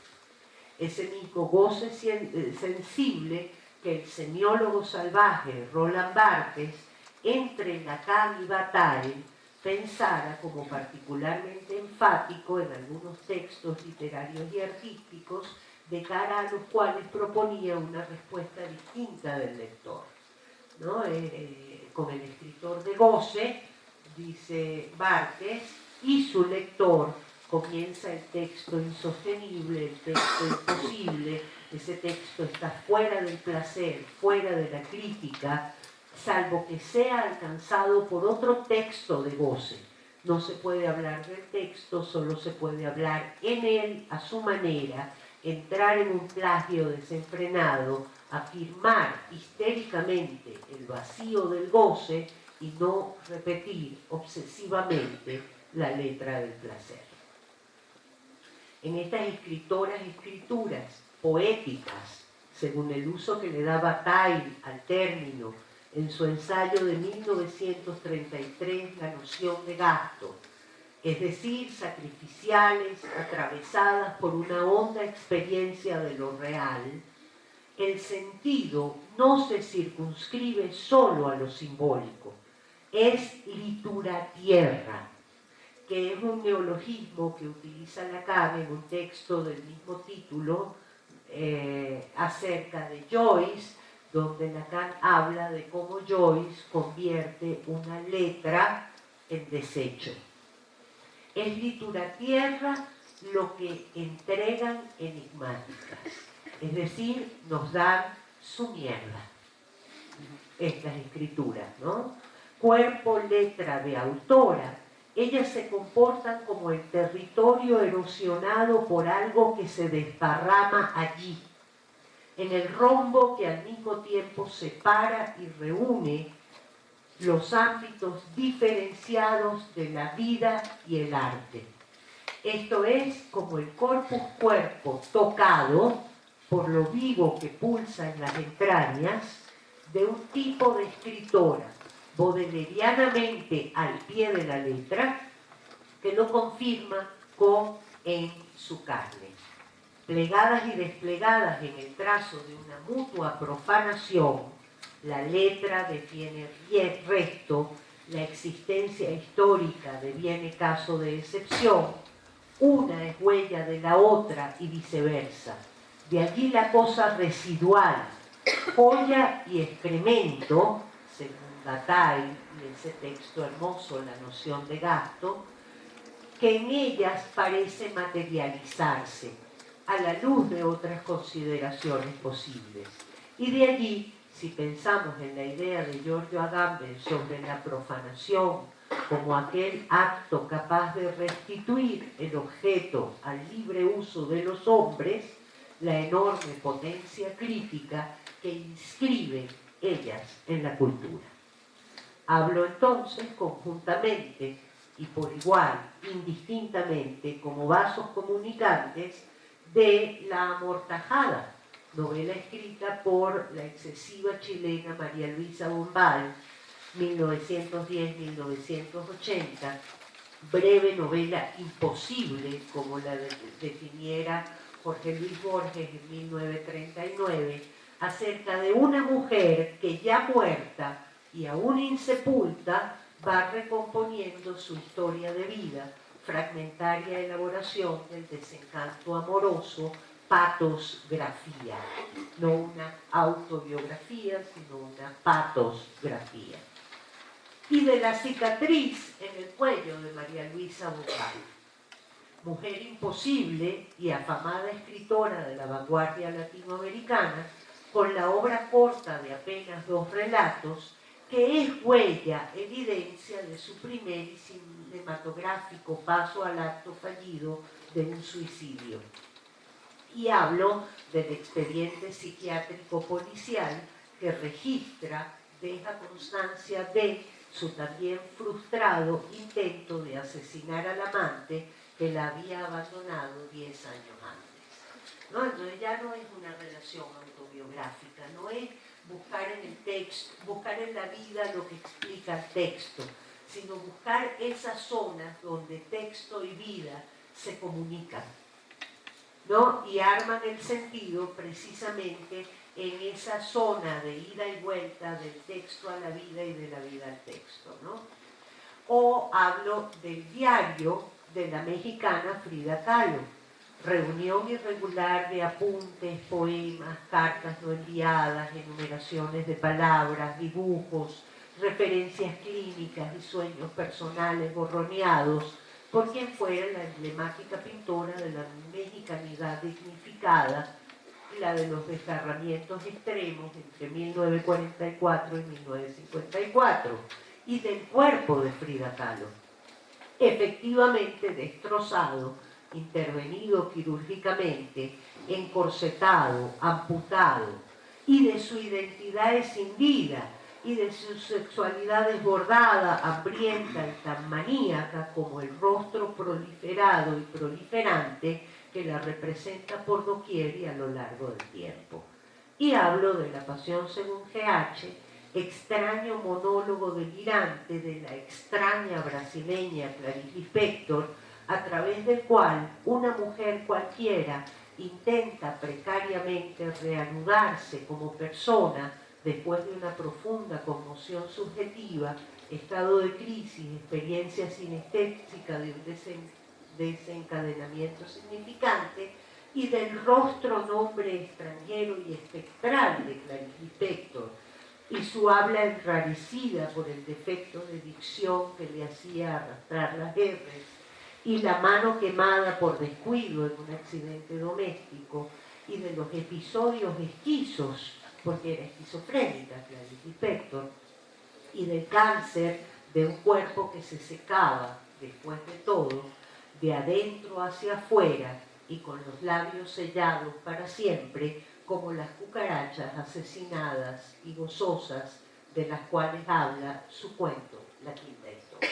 Ese mismo goce sensible que el semiólogo salvaje Roland Barthes, entre Lacan y Bataille, pensara como particularmente enfático en algunos textos literarios y artísticos de cara a los cuales proponía una respuesta distinta del lector, ¿no? Con el escritor de goce, dice Barthes, y su lector comienza el texto insostenible, el texto imposible, ese texto está fuera del placer, fuera de la crítica, salvo que sea alcanzado por otro texto de goce. No se puede hablar del texto, solo se puede hablar en él a su manera, entrar en un plagio desenfrenado, afirmar histéricamente el vacío del goce y no repetir obsesivamente la letra del placer. En estas escrituras poéticas, según el uso que le da Bataille al término en su ensayo de 1933, La noción de gasto, es decir, sacrificiales, atravesadas por una honda experiencia de lo real, el sentido no se circunscribe solo a lo simbólico, es litera-tierra, que es un neologismo que utiliza Lacan en un texto del mismo título acerca de Joyce, donde Lacan habla de cómo Joyce convierte una letra en desecho. Es litera-tierra lo que entregan enigmáticas, es decir, nos dan su mierda, estas escrituras, ¿no? Cuerpo, letra de autora, ellas se comportan como el territorio erosionado por algo que se desparrama allí, en el rombo que al mismo tiempo separa y reúne los ámbitos diferenciados de la vida y el arte. Esto es como el corpus cuerpo tocado por lo vivo que pulsa en las entrañas de un tipo de escritora bodelerianamente al pie de la letra, que lo confirma con en su carne. Plegadas y desplegadas en el trazo de una mutua profanación, la letra defiende resto, la existencia histórica deviene caso de excepción, una es huella de la otra y viceversa. De allí la cosa residual, joya y excremento, según Bataille y ese texto hermoso, La noción de gasto, que en ellas parece materializarse a la luz de otras consideraciones posibles. Y de allí, si pensamos en la idea de Giorgio Agamben sobre la profanación como aquel acto capaz de restituir el objeto al libre uso de los hombres, la enorme potencia crítica que inscriben ellas en la cultura. Hablo entonces conjuntamente y por igual, indistintamente, como vasos comunicantes, de La amortajada, novela escrita por la excesiva chilena María Luisa Bombal, 1910-1980, breve novela imposible, como la definiera Jorge Luis Borges en 1939, acerca de una mujer que ya muerta y aún insepulta va recomponiendo su historia de vida, fragmentaria elaboración del desencanto amoroso patosgrafía, no una autobiografía, sino una patosgrafía. Y de la cicatriz en el cuello de María Luisa Bocal, mujer imposible y afamada escritora de la vanguardia latinoamericana, con la obra corta de apenas 2 relatos, que es huella, evidencia de su primer y cinematográfico paso al acto fallido de un suicidio. Y hablo del expediente psiquiátrico policial que registra, deja constancia de su también frustrado intento de asesinar al amante que la había abandonado 10 años antes. ¿No? Entonces ya no es una relación autobiográfica, no es buscar en el texto, buscar en la vida lo que explica el texto, sino buscar esas zonas donde texto y vida se comunican, ¿no? Y arman el sentido precisamente en esa zona de ida y vuelta del texto a la vida y de la vida al texto, ¿no? O hablo del diario de la mexicana Frida Kahlo, reunión irregular de apuntes, poemas, cartas no enviadas, enumeraciones de palabras, dibujos, referencias clínicas y sueños personales borroneados por quien fuera la emblemática pintora de la mexicanidad dignificada, la de los desgarramientos extremos entre 1944 y 1954, y del cuerpo de Frida Kahlo, efectivamente destrozado, intervenido quirúrgicamente, encorsetado, amputado, y de su identidad escindida, y de su sexualidad desbordada, hambrienta y tan maníaca como el rostro proliferado y proliferante que la representa por doquier y a lo largo del tiempo. Y hablo de La Pasión según G.H., extraño monólogo delirante de la extraña brasileña Clarice Lispector, a través del cual una mujer cualquiera intenta precariamente reanudarse como persona después de una profunda conmoción subjetiva, estado de crisis, experiencia sinestésica de un desencadenamiento significante, y del rostro nombre extranjero y espectral de Clarice Lispector, y su habla enrarecida por el defecto de dicción que le hacía arrastrar las R's, y la mano quemada por descuido en un accidente doméstico, y de los episodios esquizos, porque era esquizofrénica Clarice Lispector, y del cáncer de un cuerpo que se secaba, después de todo, de adentro hacia afuera, y con los labios sellados para siempre, como las cucarachas asesinadas y gozosas de las cuales habla su cuento, La Quinta Historia.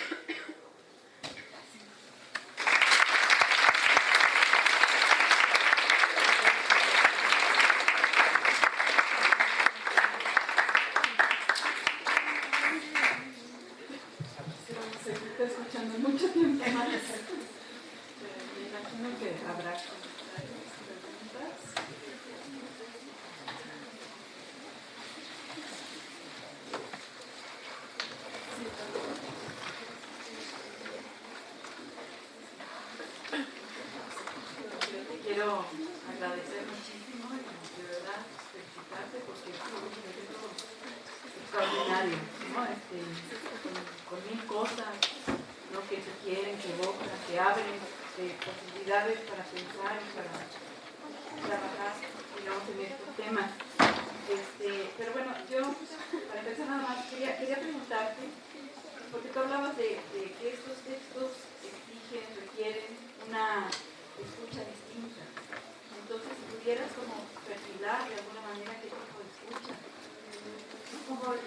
Se está escuchando mucho tiempo más. Me imagino que habrá comentarios, preguntas. Quiero agradecer muchísimo y de verdad felicitarte porque es un evento extraordinario, ¿no? Con mil cosas, ¿no? Que se quieren, que evocan, que abren posibilidades para pensar y para trabajar, digamos, en estos temas. Pero bueno, yo para empezar nada más quería preguntarte, porque tú hablabas de que estos textos exigen, requieren una escucha distinta. Entonces, si pudieras como perfilar de alguna manera qué tipo de escucha.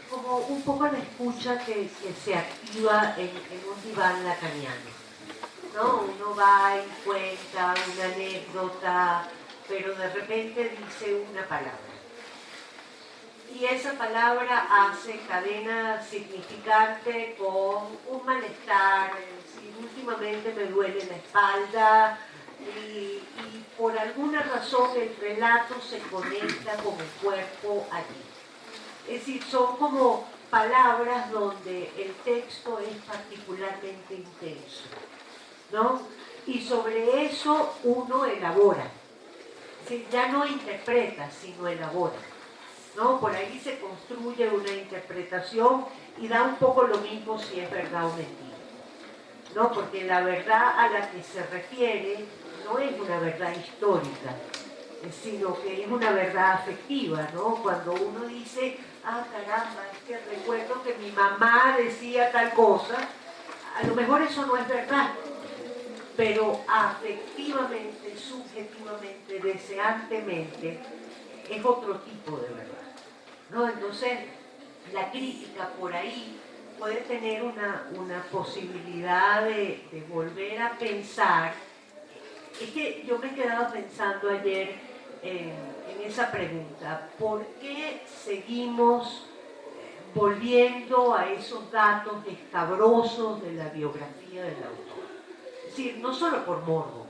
Como un poco la escucha que se activa en un diván lacaniano, ¿no? Uno va y cuenta una anécdota, pero de repente dice una palabra. Y esa palabra hace cadena significante con un malestar, si últimamente me duele la espalda, y por alguna razón el relato se conecta con el cuerpo allí. Es decir, son como palabras donde el texto es particularmente intenso, ¿no? Y sobre eso uno elabora, Sí, ya no interpreta, sino elabora, ¿no? Por ahí se construye una interpretación y da un poco lo mismo si es verdad o mentira, ¿no? Porque la verdad a la que se refiere no es una verdad histórica, sino que es una verdad afectiva, ¿no? Cuando uno dice, ah, caramba, es que recuerdo que mi mamá decía tal cosa, a lo mejor eso no es verdad, pero afectivamente, subjetivamente, deseantemente, es otro tipo de verdad, ¿no? Entonces, la crítica por ahí puede tener una posibilidad de volver a pensar. Es que yo me quedaba pensando ayer en esa pregunta, ¿por qué seguimos volviendo a esos datos escabrosos de la biografía del autor? Es decir, no solo por morbo,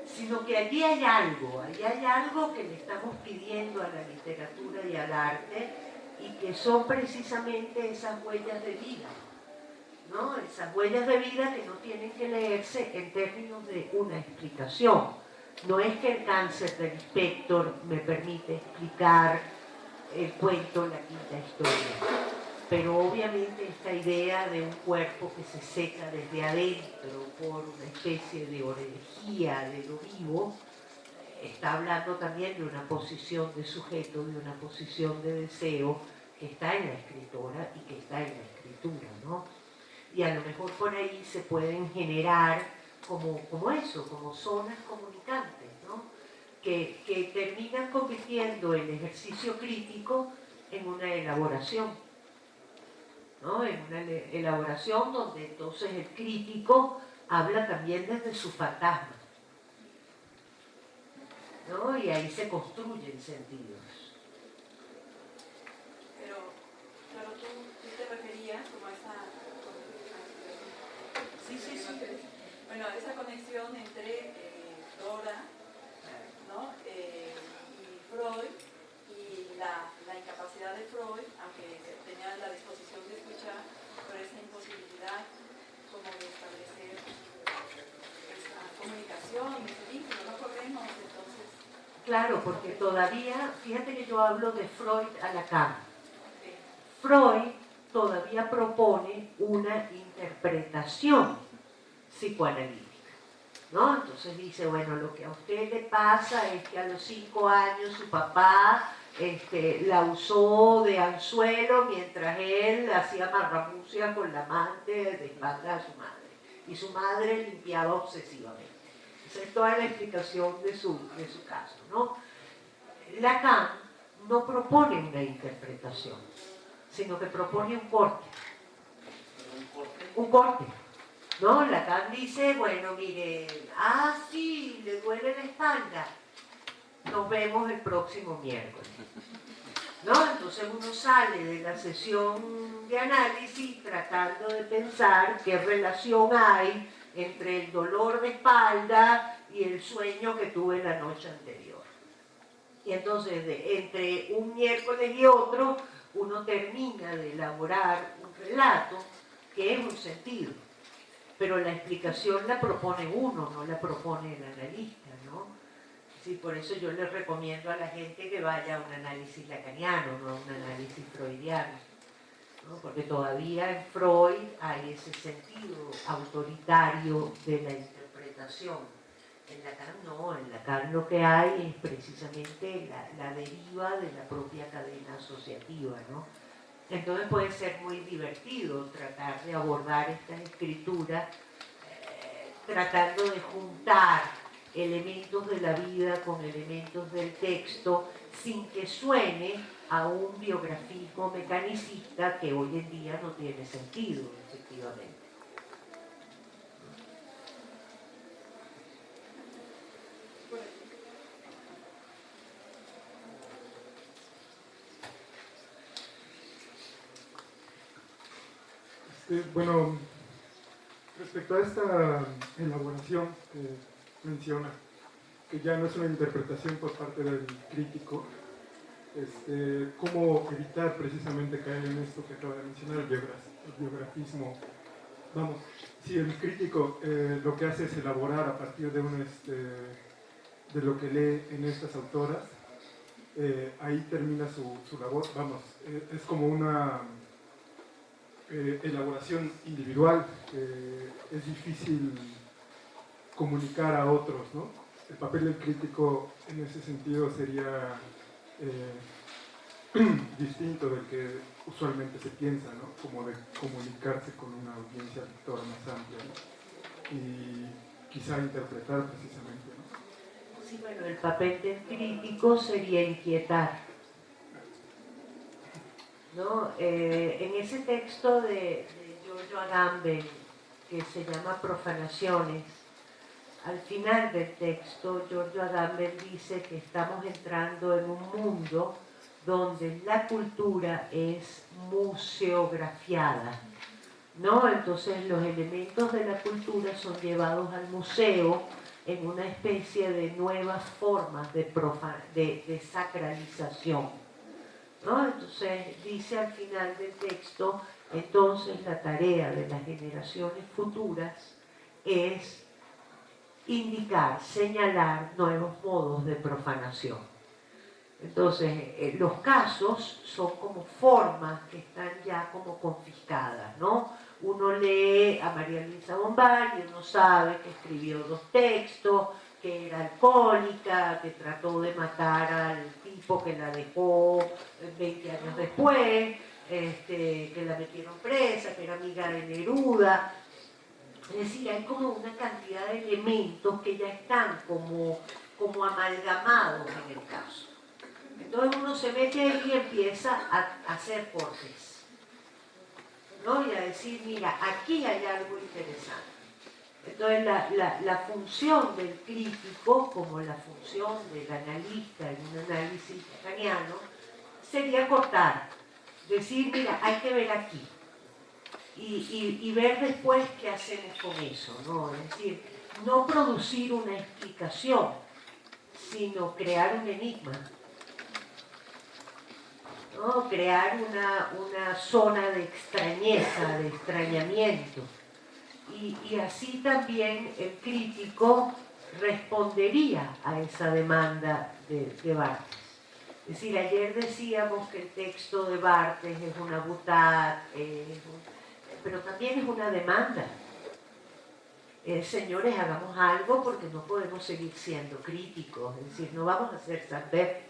sino que allí hay algo que le estamos pidiendo a la literatura y al arte y que son precisamente esas huellas de vida, ¿no? Esas huellas de vida que no tienen que leerse en términos de una explicación. No es que el cáncer del Spector me permite explicar el cuento La Quinta Historia, pero obviamente esta idea de un cuerpo que se seca desde adentro por una especie de orejía de lo vivo, está hablando también de una posición de sujeto, de una posición de deseo que está en la escritora y que está en la escritura, ¿no? Y a lo mejor por ahí se pueden generar como eso, como zonas comunicantes, ¿no? Que terminan convirtiendo el ejercicio crítico en una elaboración, ¿no? En una elaboración donde entonces el crítico habla también desde su fantasma, ¿no? Y ahí se construyen sentidos. Pero, claro, tú te referías como a esa... Sí, sí, sí. Bueno, esa conexión entre Dora, ¿no? Y Freud, y la incapacidad de Freud, aunque tenía la disposición de escuchar, pero esa imposibilidad como de establecer esa comunicación, ese vínculo, no podemos entonces... Claro, porque todavía, fíjate que yo hablo de Freud a Lacan. Freud todavía propone una interpretación psicoanalítica, ¿no? Entonces dice, bueno, lo que a usted le pasa es que a los 5 años su papá la usó de anzuelo mientras él hacía marramucia con la amante de espalda a su madre. Y su madre limpiaba obsesivamente. Esa es toda la explicación de su caso, ¿no? Lacan no propone una interpretación, sino que propone un corte. Un corte. ¿No? Lacan dice, bueno, mire, sí, le duele la espalda. Nos vemos el próximo miércoles. ¿No? Entonces uno sale de la sesión de análisis tratando de pensar qué relación hay entre el dolor de espalda y el sueño que tuve la noche anterior. Y entonces, entre un miércoles y otro, uno termina de elaborar un relato que es un sentido. Pero la explicación la propone uno, no la propone el analista, ¿no? Sí, por eso yo les recomiendo a la gente que vaya a un análisis lacaniano, no a un análisis freudiano, ¿no? Porque todavía en Freud hay ese sentido autoritario de la interpretación. En Lacan no, en Lacan lo que hay es precisamente la deriva de la propia cadena asociativa, ¿no? Entonces puede ser muy divertido tratar de abordar estas escrituras tratando de juntar elementos de la vida con elementos del texto sin que suene a un biografismo mecanicista que hoy en día no tiene sentido, efectivamente. Bueno, respecto a esta elaboración que menciona, que ya no es una interpretación por parte del crítico, cómo evitar precisamente caer en esto que acaba de mencionar, el biografismo. Vamos, si el crítico lo que hace es elaborar a partir de de lo que lee en estas autoras, ahí termina su labor. Vamos, es como una elaboración individual, es difícil comunicar a otros, ¿no? El papel del crítico en ese sentido sería distinto del que usualmente se piensa, ¿no? Como de comunicarse con una audiencia lectora más amplia, ¿no? Y quizá interpretar precisamente, ¿no? Sí, bueno, el papel del crítico sería inquietar, ¿no? En ese texto de Giorgio Agamben, que se llama Profanaciones, al final del texto, Giorgio Agamben dice que estamos entrando en un mundo donde la cultura es museografiada, ¿no? Entonces los elementos de la cultura son llevados al museo en una especie de nuevas formas de sacralización, ¿no? Entonces dice al final del texto, entonces la tarea de las generaciones futuras es indicar, señalar nuevos modos de profanación. Entonces, los casos son como formas que están ya como confiscadas, ¿no? Uno lee a María Luisa Bombal y uno sabe que escribió 2 textos, que era alcohólica, que trató de matar al tipo que la dejó 20 años después, que la metieron presa, que era amiga de Neruda. Es decir, hay como una cantidad de elementos que ya están como amalgamados en el caso. Entonces uno se mete ahí y empieza a hacer cortes, ¿no? Y a decir, mira, aquí hay algo interesante. Entonces la función del crítico, como la función del analista en un análisis lacaniano, sería cortar, decir, mira, hay que ver aquí. Y ver después qué hacemos con eso, ¿no? Es decir, no producir una explicación, sino crear un enigma, ¿no? Crear una zona de extrañeza, de extrañamiento. Y así también el crítico respondería a esa demanda de Barthes. Es decir, ayer decíamos que el texto de Barthes es una boutade, pero también es una demanda. Señores, hagamos algo porque no podemos seguir siendo críticos, es decir, no vamos a ser saber,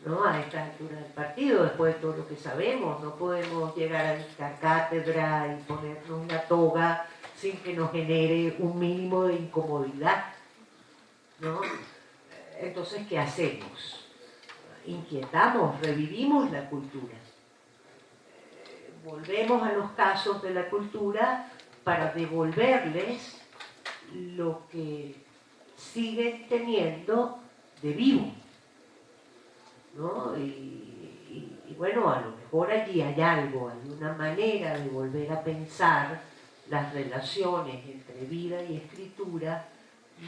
¿no? A esta altura del partido, después de todo lo que sabemos, no podemos llegar a dictar cátedra y ponernos una toga sin que nos genere un mínimo de incomodidad, ¿no? Entonces, ¿qué hacemos? Inquietamos, revivimos la cultura. Volvemos a los casos de la cultura para devolverles lo que siguen teniendo de vivo, ¿no? Y bueno, a lo mejor allí hay algo, hay una manera de volver a pensar las relaciones entre vida y escritura,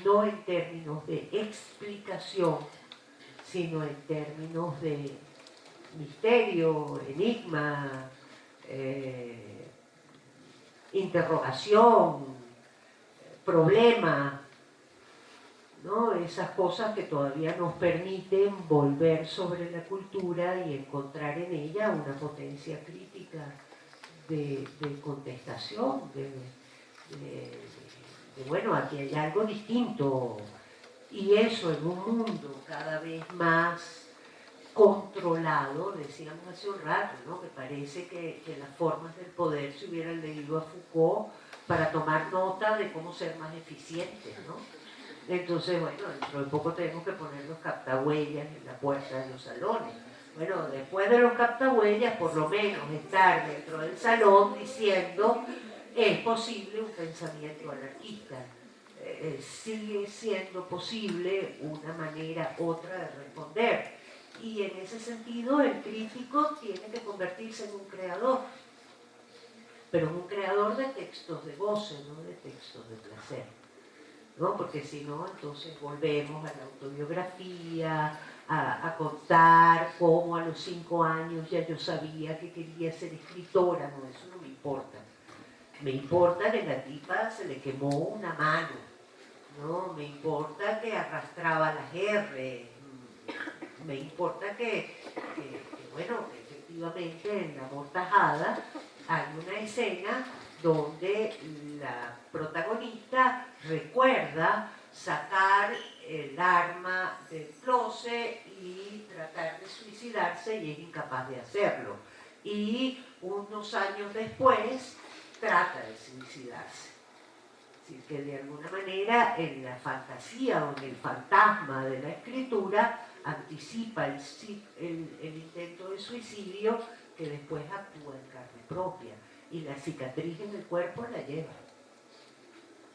no en términos de explicación, sino en términos de misterio, enigma, interrogación, problema, ¿no? Esas cosas que todavía nos permiten volver sobre la cultura y encontrar en ella una potencia crítica de contestación, bueno, aquí hay algo distinto, y eso en un mundo cada vez más controlado, decíamos hace un rato, ¿no? Que parece que las formas del poder se hubieran leído a Foucault para tomar nota de cómo ser más eficientes, ¿no? Entonces, bueno, dentro de poco tenemos que poner los captahuellas en la puerta de los salones. Bueno, después de los captahuellas, por lo menos estar dentro del salón diciendo es posible un pensamiento anarquista. Sigue siendo posible una manera, otra de responder. Y en ese sentido el crítico tiene que convertirse en un creador, pero en un creador de textos de goce, no de textos de placer, ¿no? Porque si no, entonces volvemos a la autobiografía, a contar cómo a los 5 años ya yo sabía que quería ser escritora. No, eso no me importa. Me importa que la tipa se le quemó una mano, ¿no? Me importa que arrastraba las R, me importa bueno, que efectivamente en La Amortajada hay una escena donde la protagonista recuerda sacar el arma del closet y tratar de suicidarse y es incapaz de hacerlo. Y unos años después trata de suicidarse. Es decir, que de alguna manera en la fantasía o en el fantasma de la escritura anticipa el intento de suicidio que después actúa en carne propia. Y la cicatriz en el cuerpo la lleva,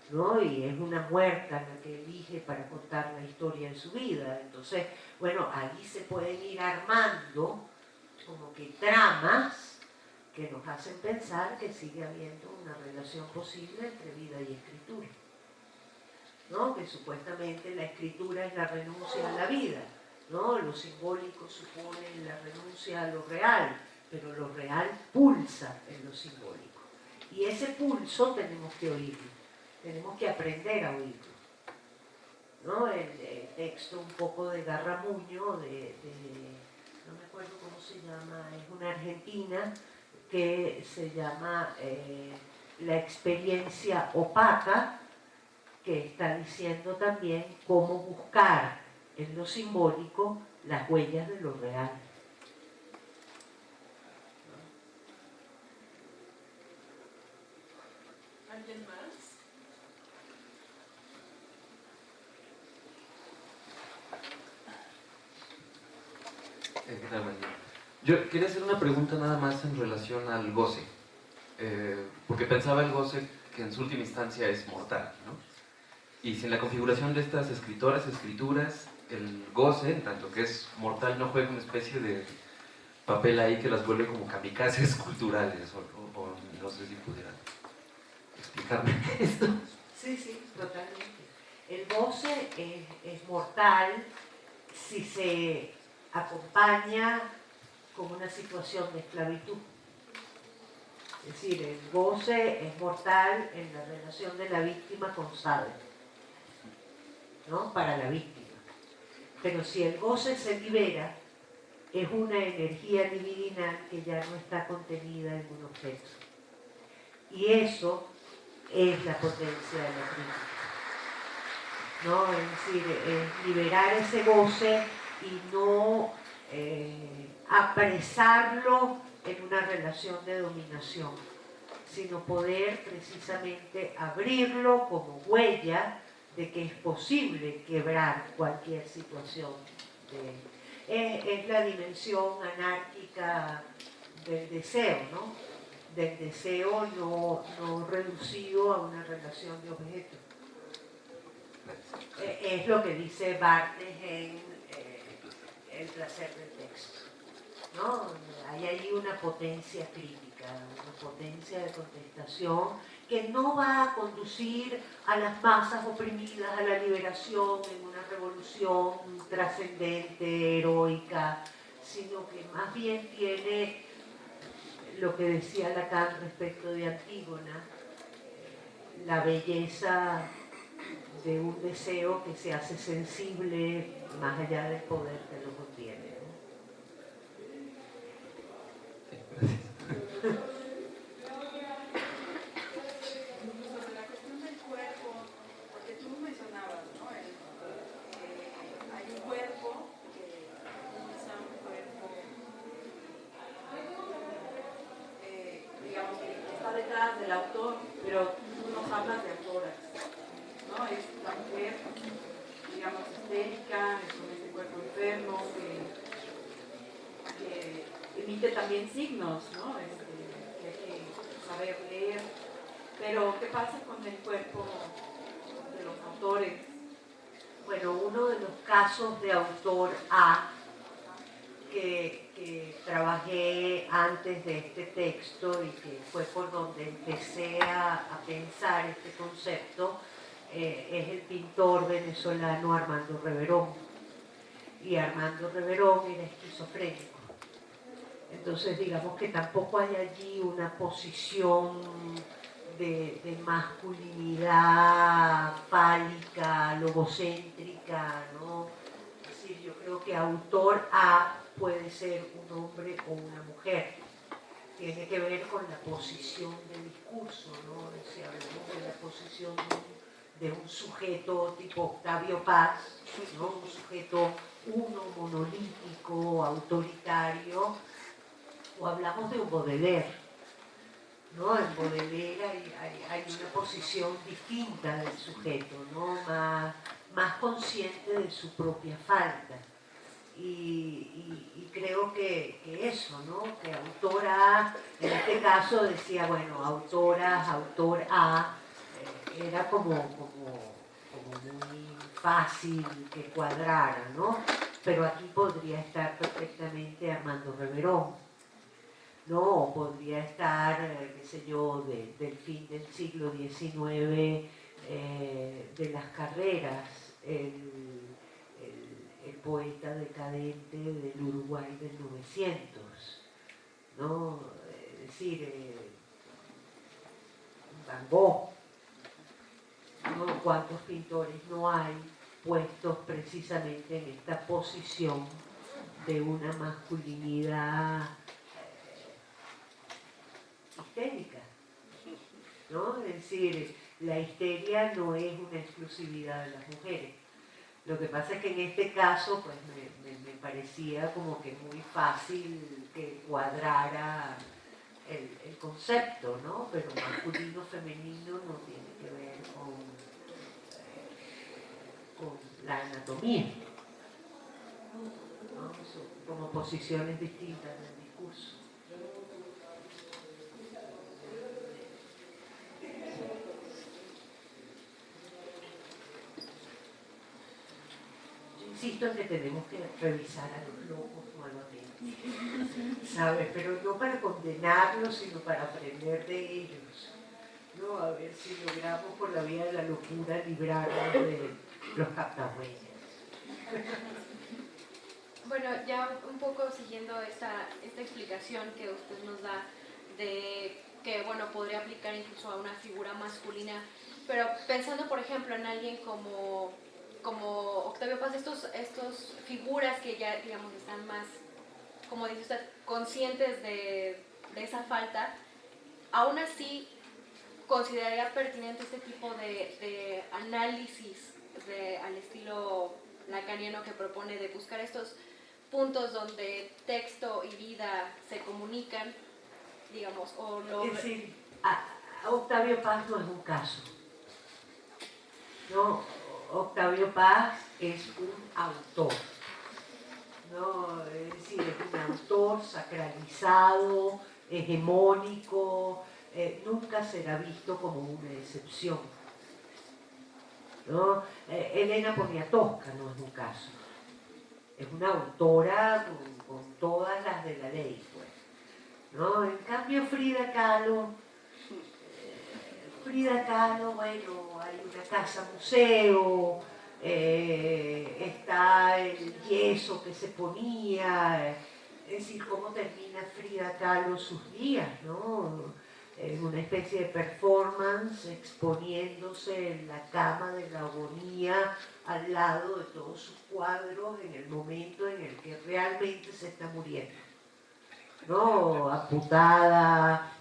¿no? Y es una muerta la que elige para contar la historia de su vida. Entonces, bueno, ahí se pueden ir armando como que tramas que nos hacen pensar que sigue habiendo una relación posible entre vida y escritura, ¿no? Que supuestamente la escritura es la renuncia a la vida, ¿no? Lo simbólico supone la renuncia a lo real, pero lo real pulsa en lo simbólico. Y ese pulso tenemos que oírlo, tenemos que aprender a oírlo, ¿no? El texto un poco de Garramuño, no me acuerdo cómo se llama, es una argentina que se llama La experiencia opaca, que está diciendo también cómo buscar en lo simbólico las huellas de lo real. ¿Alguien más? ¿Qué tal, María? Yo quería hacer una pregunta nada más en relación al goce, porque pensaba el goce que en su última instancia es mortal, ¿no? Y si en la configuración de estas escrituras, el goce, en tanto que es mortal, no juega una especie de papel ahí que las vuelve como kamikazes culturales, o no sé si pudieran explicarme esto. Sí, totalmente. El goce es mortal si se acompaña con una situación de esclavitud. Es decir, el goce es mortal en la relación de la víctima con Sade, ¿no? Para la víctima. Pero si el goce se libera, es una energía libidinal que ya no está contenida en un objeto. Y eso es la potencia de la crítica, ¿no? Es decir, liberar ese goce y no apresarlo en una relación de dominación, sino poder precisamente abrirlo como huella de que es posible quebrar cualquier situación. Es la dimensión anárquica del deseo, ¿no? Del deseo no reducido a una relación de objeto. Es lo que dice Barthes en El placer del texto, ¿no? Hay ahí una potencia crítica, una potencia de contestación que no va a conducir a las masas oprimidas a la liberación en una revolución trascendente, heroica, sino que más bien tiene lo que decía Lacan respecto de Antígona, la belleza de un deseo que se hace sensible más allá del poder que lo contiene, ¿no? Sobre la cuestión del cuerpo, porque tú mencionabas, ¿no? Hay un cuerpo que usa un cuerpo, digamos, que está detrás del autor, pero tú nos hablas de autoras, ¿no? Es la mujer, digamos, histérica, con ese cuerpo enfermo, que emite también signos, ¿no? Que hay que saber leer. Pero, ¿qué pasa con el cuerpo de los autores? Bueno, uno de los casos de autor A que trabajé antes de este texto y que fue por donde empecé a pensar este concepto, es el pintor venezolano Armando Reverón. Y Armando Reverón era esquizofrénico. Entonces, digamos que tampoco hay allí una posición de masculinidad fálica, logocéntrica, ¿no? Es decir, yo creo que autor A puede ser un hombre o una mujer. Tiene que ver con la posición del discurso, ¿no? Si hablamos de la posición de un sujeto tipo Octavio Paz, ¿no? Un sujeto monolítico, autoritario, o hablamos de un Baudelaire, ¿no? En Baudelaire hay una posición distinta del sujeto, ¿no? Más consciente de su propia falta. Y creo que eso, ¿no? Que autor A, en este caso decía, bueno, autoras, autor A, era como muy fácil que cuadrara, ¿no? Pero aquí podría estar perfectamente Armando Reverón, ¿no? O podría estar, qué sé yo, del fin del siglo XIX, de las carreras, el poeta decadente del Uruguay del 900, ¿no? Es decir, Van Gogh, ¿no? ¿Cuántos pintores no hay puestos precisamente en esta posición de una masculinidad histérica, ¿no? Es decir, la histeria no es una exclusividad de las mujeres. Lo que pasa es que en este caso pues me parecía como que muy fácil que cuadrara el concepto, ¿no? Pero masculino, femenino no tiene que ver con la anatomía, ¿no? Son como posiciones distintas del discurso. Insisto en que tenemos que revisar a los locos nuevamente, ¿sabes? Pero no para condenarlos, sino para aprender de ellos, ¿no? A ver si logramos por la vía de la locura librarnos de los captahuellas. Bueno, ya un poco siguiendo esta explicación que usted nos da de que, bueno, podría aplicar incluso a una figura masculina, pero pensando, por ejemplo, en alguien como Octavio Paz, estos figuras que ya, digamos, están más, como dice usted, conscientes de esa falta, aún así consideraría pertinente este tipo de análisis al estilo lacaniano que propone, de buscar estos puntos donde texto y vida se comunican, digamos, o lo... Es decir, a Octavio Paz no es un caso, ¿no? Octavio Paz es un autor, ¿no? Es decir, es un autor sacralizado, hegemónico, nunca será visto como una excepción, ¿no? Elena Poniatowska no es un caso, es una autora con todas las de la ley, pues, ¿no? En cambio Frida Kahlo, bueno, hay una casa museo, está el yeso que se ponía, es decir, cómo termina Frida Kahlo sus días, ¿no? En una especie de performance, exponiéndose en la cama de la agonía al lado de todos sus cuadros en el momento en el que realmente se está muriendo, ¿no? Amputada,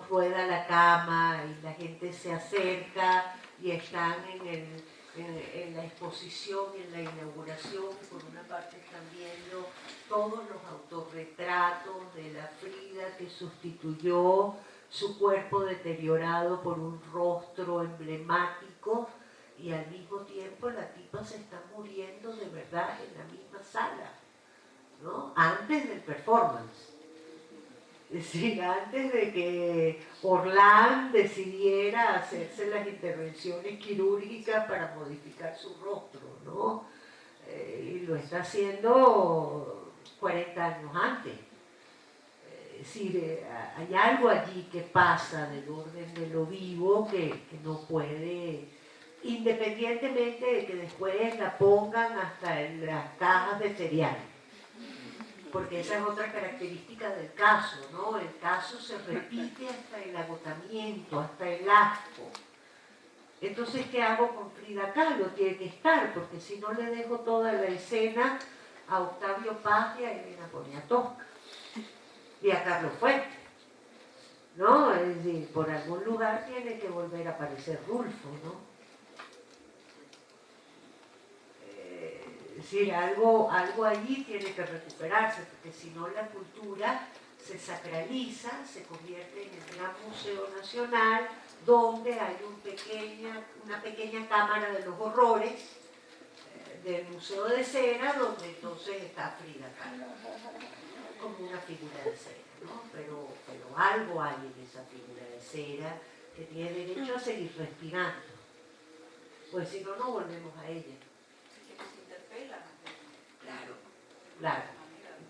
rueda la cama y la gente se acerca y están en la exposición, en la inauguración, y por una parte están viendo todos los autorretratos de la Frida que sustituyó su cuerpo deteriorado por un rostro emblemático, y al mismo tiempo la tipa se está muriendo de verdad en la misma sala, ¿no? Antes del performance. Es decir, antes de que Orlán decidiera hacerse las intervenciones quirúrgicas para modificar su rostro, ¿no? Y lo está haciendo 40 años antes. Es decir, hay algo allí que pasa del orden de lo vivo que no puede, independientemente de que después la pongan hasta en las cajas de cereal, porque esa es otra característica del caso, ¿no? El caso se repite hasta el agotamiento, hasta el asco. Entonces, ¿qué hago con Frida Kahlo? Tiene que estar, porque si no le dejo toda la escena a Octavio Paz y a Elena Poniatowska y a Carlos Fuentes, ¿no? Es decir, por algún lugar tiene que volver a aparecer Rulfo, ¿no? Es decir, algo allí tiene que recuperarse, porque si no la cultura se sacraliza, se convierte en el gran museo nacional, donde hay una pequeña cámara de los horrores del Museo de Cera, donde entonces está Frida Kahlo, como una figura de cera, ¿no? Pero algo hay en esa figura de cera que tiene derecho a seguir respirando, pues si no, no volvemos a ella. Claro.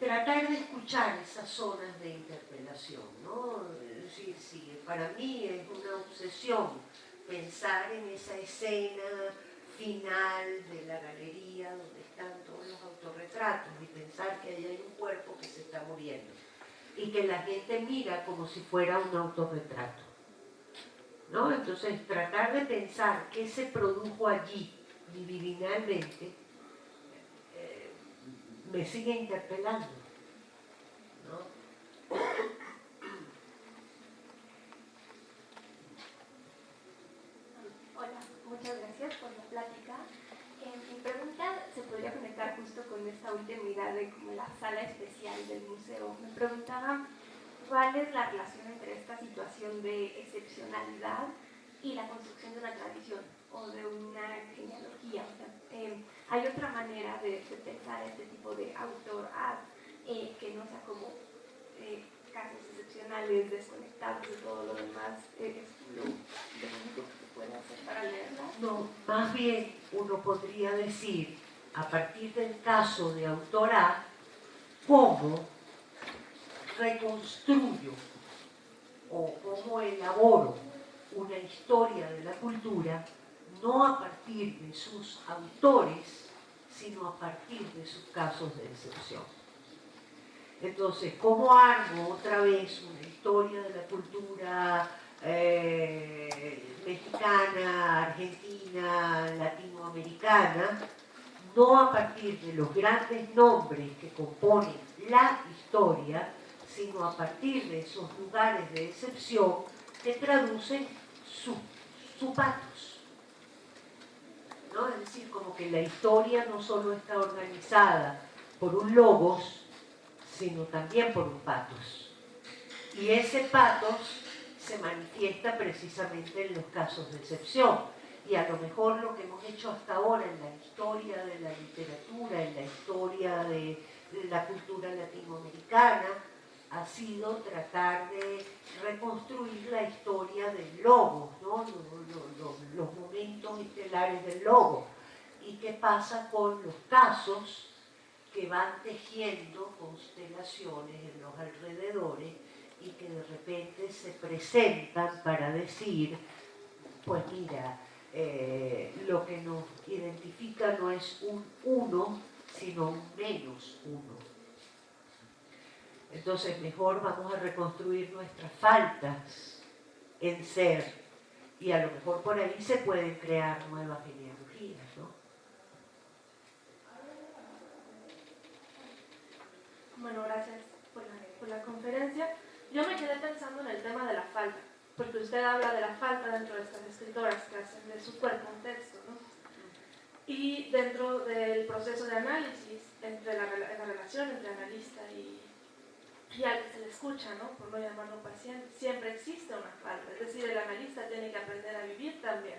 Tratar de escuchar esas zonas de interpelación, ¿no? Es decir, sí, para mí es una obsesión pensar en esa escena final de la galería donde están todos los autorretratos y pensar que ahí hay un cuerpo que se está muriendo y que la gente mira como si fuera un autorretrato, ¿no? Entonces, tratar de pensar qué se produjo allí divinalmente me sigue interpelando, ¿no? Hola, muchas gracias por la plática. Mi pregunta se podría conectar justo con esta última idea de como la sala especial del museo. Me preguntaba cuál es la relación entre esta situación de excepcionalidad y la construcción de una tradición o de una genealogía. O sea, hay otra manera de pensar este tipo de autor que no sea como casos excepcionales, desconectados de todo lo demás, es lo único que se puede hacer para leerla. No, más bien uno podría decir, a partir del caso de autor A, cómo reconstruyo o cómo elaboro una historia de la cultura, no a partir de sus autores, sino a partir de sus casos de excepción. Entonces, ¿cómo armo otra vez una historia de la cultura mexicana, argentina, latinoamericana? No a partir de los grandes nombres que componen la historia, sino a partir de esos lugares de excepción que traducen su patos, ¿no? Es decir, como que la historia no solo está organizada por un logos, sino también por un patos. Y ese patos se manifiesta precisamente en los casos de excepción. Y a lo mejor lo que hemos hecho hasta ahora en la historia de la literatura, en la historia de la cultura latinoamericana, ha sido tratar de reconstruir la historia del logo, ¿no? Los momentos estelares del logo. Y qué pasa con los casos que van tejiendo constelaciones en los alrededores y que de repente se presentan para decir, pues mira, lo que nos identifica no es un uno, sino un menos uno. Entonces mejor vamos a reconstruir nuestras faltas en ser, y a lo mejor por ahí se pueden crear nuevas genealogías, ¿no? Bueno, gracias por la conferencia. Yo me quedé pensando en el tema de la falta, porque usted habla de la falta dentro de estas escritoras que hacen de su cuerpo un texto, ¿no? Y dentro del proceso de análisis, entre la relación entre analista y al que se le escucha, ¿no? Por no llamarlo paciente, siempre existe una falta. Es decir, el analista tiene que aprender a vivir también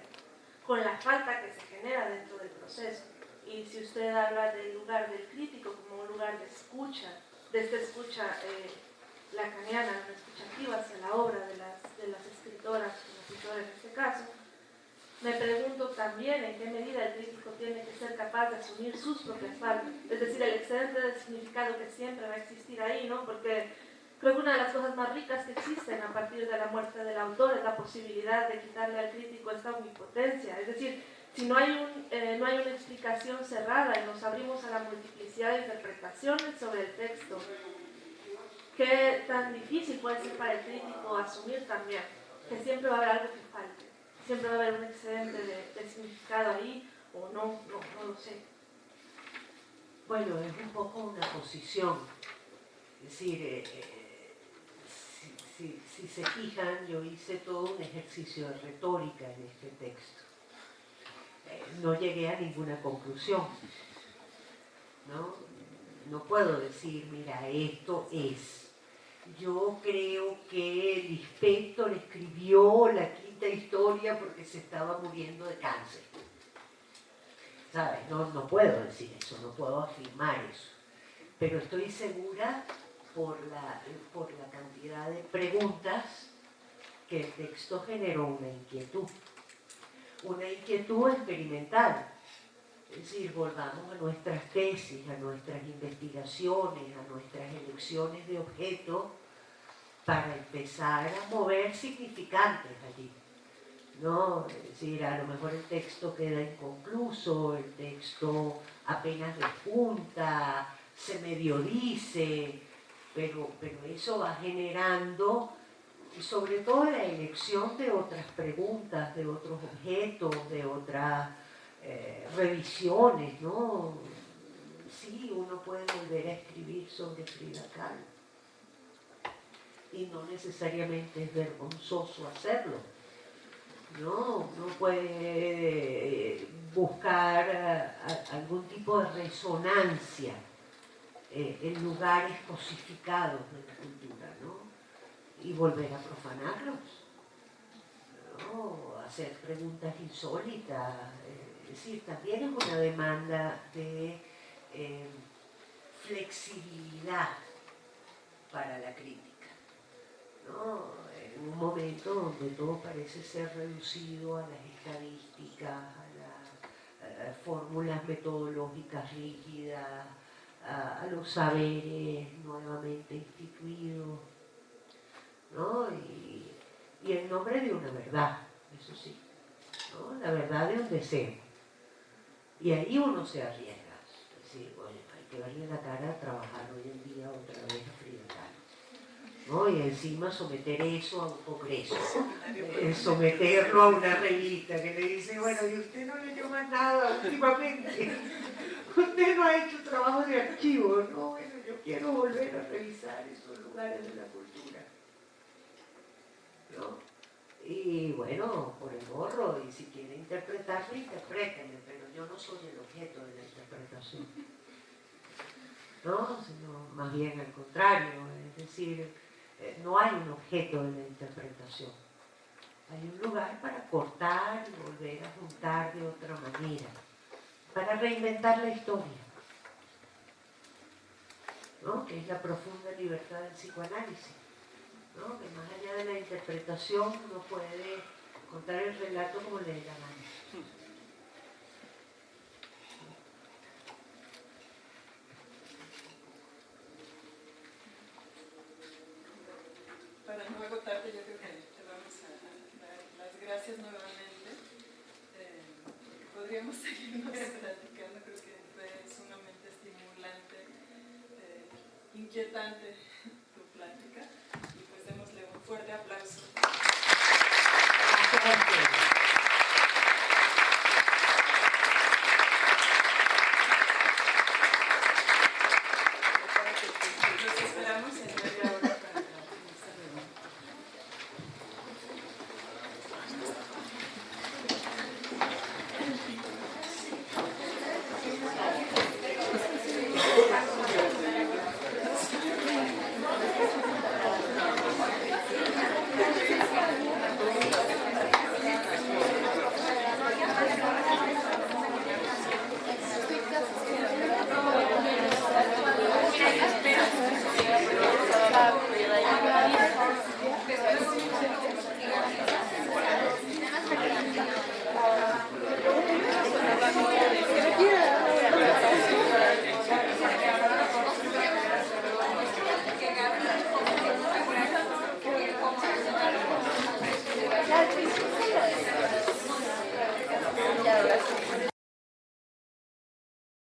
con la falta que se genera dentro del proceso. Y si usted habla del lugar del crítico como un lugar de escucha, de esta escucha lacaniana, una escucha activa hacia la obra de las escritoras, como escritora en este caso, me pregunto también en qué medida el crítico tiene que ser capaz de asumir sus propias faltas, es decir, el excedente de significado que siempre va a existir ahí, ¿no? Porque creo que una de las cosas más ricas que existen a partir de la muerte del autor es la posibilidad de quitarle al crítico esta omnipotencia, es decir, si no hay una explicación cerrada y nos abrimos a la multiplicidad de interpretaciones sobre el texto, qué tan difícil puede ser para el crítico asumir también que siempre va a haber algo que falte, siempre va a haber un excedente de significado ahí, o no lo sé. Bueno, es un poco una posición, es decir, si se fijan, yo hice todo un ejercicio de retórica en este texto. No llegué a ninguna conclusión, ¿no? No puedo decir, mira, esto es. Yo creo que Lispector escribió la quinta historia porque se estaba muriendo de cáncer. ¿Sabes? No puedo decir eso, no puedo afirmar eso. Pero estoy segura por la cantidad de preguntas que el texto generó una inquietud experimental. Es decir, volvamos a nuestras tesis, a nuestras investigaciones, a nuestras elecciones de objeto para empezar a mover significantes allí, ¿no? Es decir, a lo mejor el texto queda inconcluso, el texto apenas despunta, se medio dice, pero eso va generando, y sobre todo la elección de otras preguntas, de otros objetos, de otras revisiones, ¿no? Sí, uno puede volver a escribir sobre Frida Kahlo y no necesariamente es vergonzoso hacerlo, ¿no? Uno puede buscar algún tipo de resonancia en lugares cosificados de la cultura, ¿no? Y volver a profanarlos, ¿no? Hacer preguntas insólitas. Es decir, también es una demanda de flexibilidad para la crítica, ¿no? En un momento donde todo parece ser reducido a las estadísticas, a las fórmulas metodológicas rígidas, a los saberes nuevamente instituidos, ¿no? Y en nombre de una verdad, eso sí, ¿no? La verdad de un deseo. Y ahí uno se arriesga. Es decir, bueno, hay que verle la cara a trabajar hoy en día otra vez a Frida Kahlo, ¿no? Y encima someter eso a un congreso, someterlo a una revista que le dice, bueno, y usted no leyó más nada últimamente, usted no ha hecho trabajo de archivo, ¿no? Bueno, yo quiero volver a revisar esos lugares de la cultura, ¿no? Y bueno, por el gorro, y si quiere interpretarme, interprétenme, pero yo no soy el objeto de la interpretación, ¿no? Sino más bien al contrario, es decir, no hay un objeto de la interpretación. Hay un lugar para cortar y volver a juntar de otra manera, para reinventar la historia, ¿no? Que es la profunda libertad del psicoanálisis, ¿no? Que más allá de la interpretación uno puede contar el relato como le dé la gana. Para no agotarte, yo creo que te vamos a dar las gracias nuevamente. Podríamos seguirnos platicando, creo que fue sumamente estimulante, inquietante tu plática, y pues démosle un fuerte aplauso. Gracias.